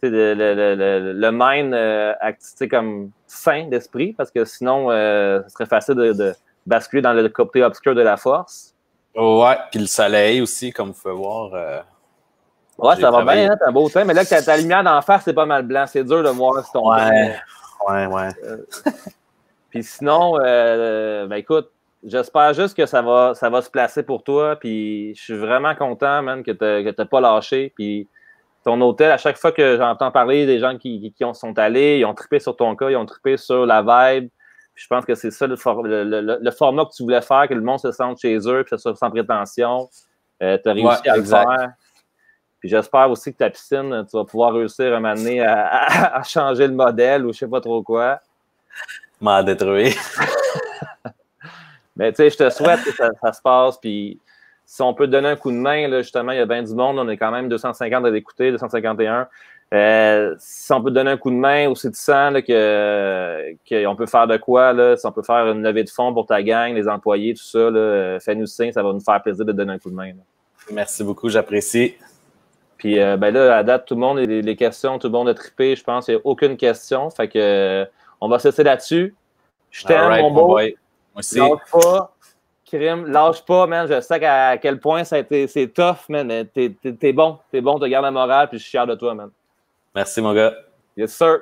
le mind comme sain d'esprit. Parce que sinon, ce serait facile de basculer dans le côté obscur de la force. Ouais, puis le soleil aussi, comme vous pouvez voir. Ouais, ça va bien, hein, t'as un beau teint, mais là, ta lumière d'en face, c'est pas mal blanc. C'est dur de voir si ton Ouais. Puis sinon, ben écoute, j'espère juste que ça va se placer pour toi. Puis je suis vraiment content, man, que t'as pas lâché. Puis ton hôtel, à chaque fois que j'entends parler des gens qui sont allés, ils ont trippé sur ton cas, ils ont trippé sur la vibe. Puis je pense que c'est ça le format que tu voulais faire, que le monde se sente chez eux, puis ça soit sans prétention. T'as réussi à le faire. Puis j'espère aussi que ta piscine, tu vas pouvoir réussir un moment donné à changer le modèle ou je sais pas trop quoi. M'en détruire. Mais tu sais, je te souhaite que ça se passe. Puis si on peut te donner un coup de main, là, justement, il y a bien du monde. On est quand même 250 à l'écouter, 251. Si on peut te donner un coup de main ou si tu sens qu'on peut faire de quoi, là, si on peut faire une levée de fonds pour ta gang, les employés, tout ça, là, fais-nous signe, ça va nous faire plaisir de te donner un coup de main. Là. Merci beaucoup, j'apprécie. Puis ben là, à date, tout le monde, les questions, tout le monde a trippé, je pense qu'il n'y a aucune question. Fait que on va se laisser là-dessus. Je t'aime, mon beau. Moi aussi. Lâche pas. Crime, lâche pas, man. Je sais à quel point c'est tough, man. T'es bon. T'es bon, tu gardes la morale, puis je suis fier de toi, man. Merci, mon gars. Yes, sir.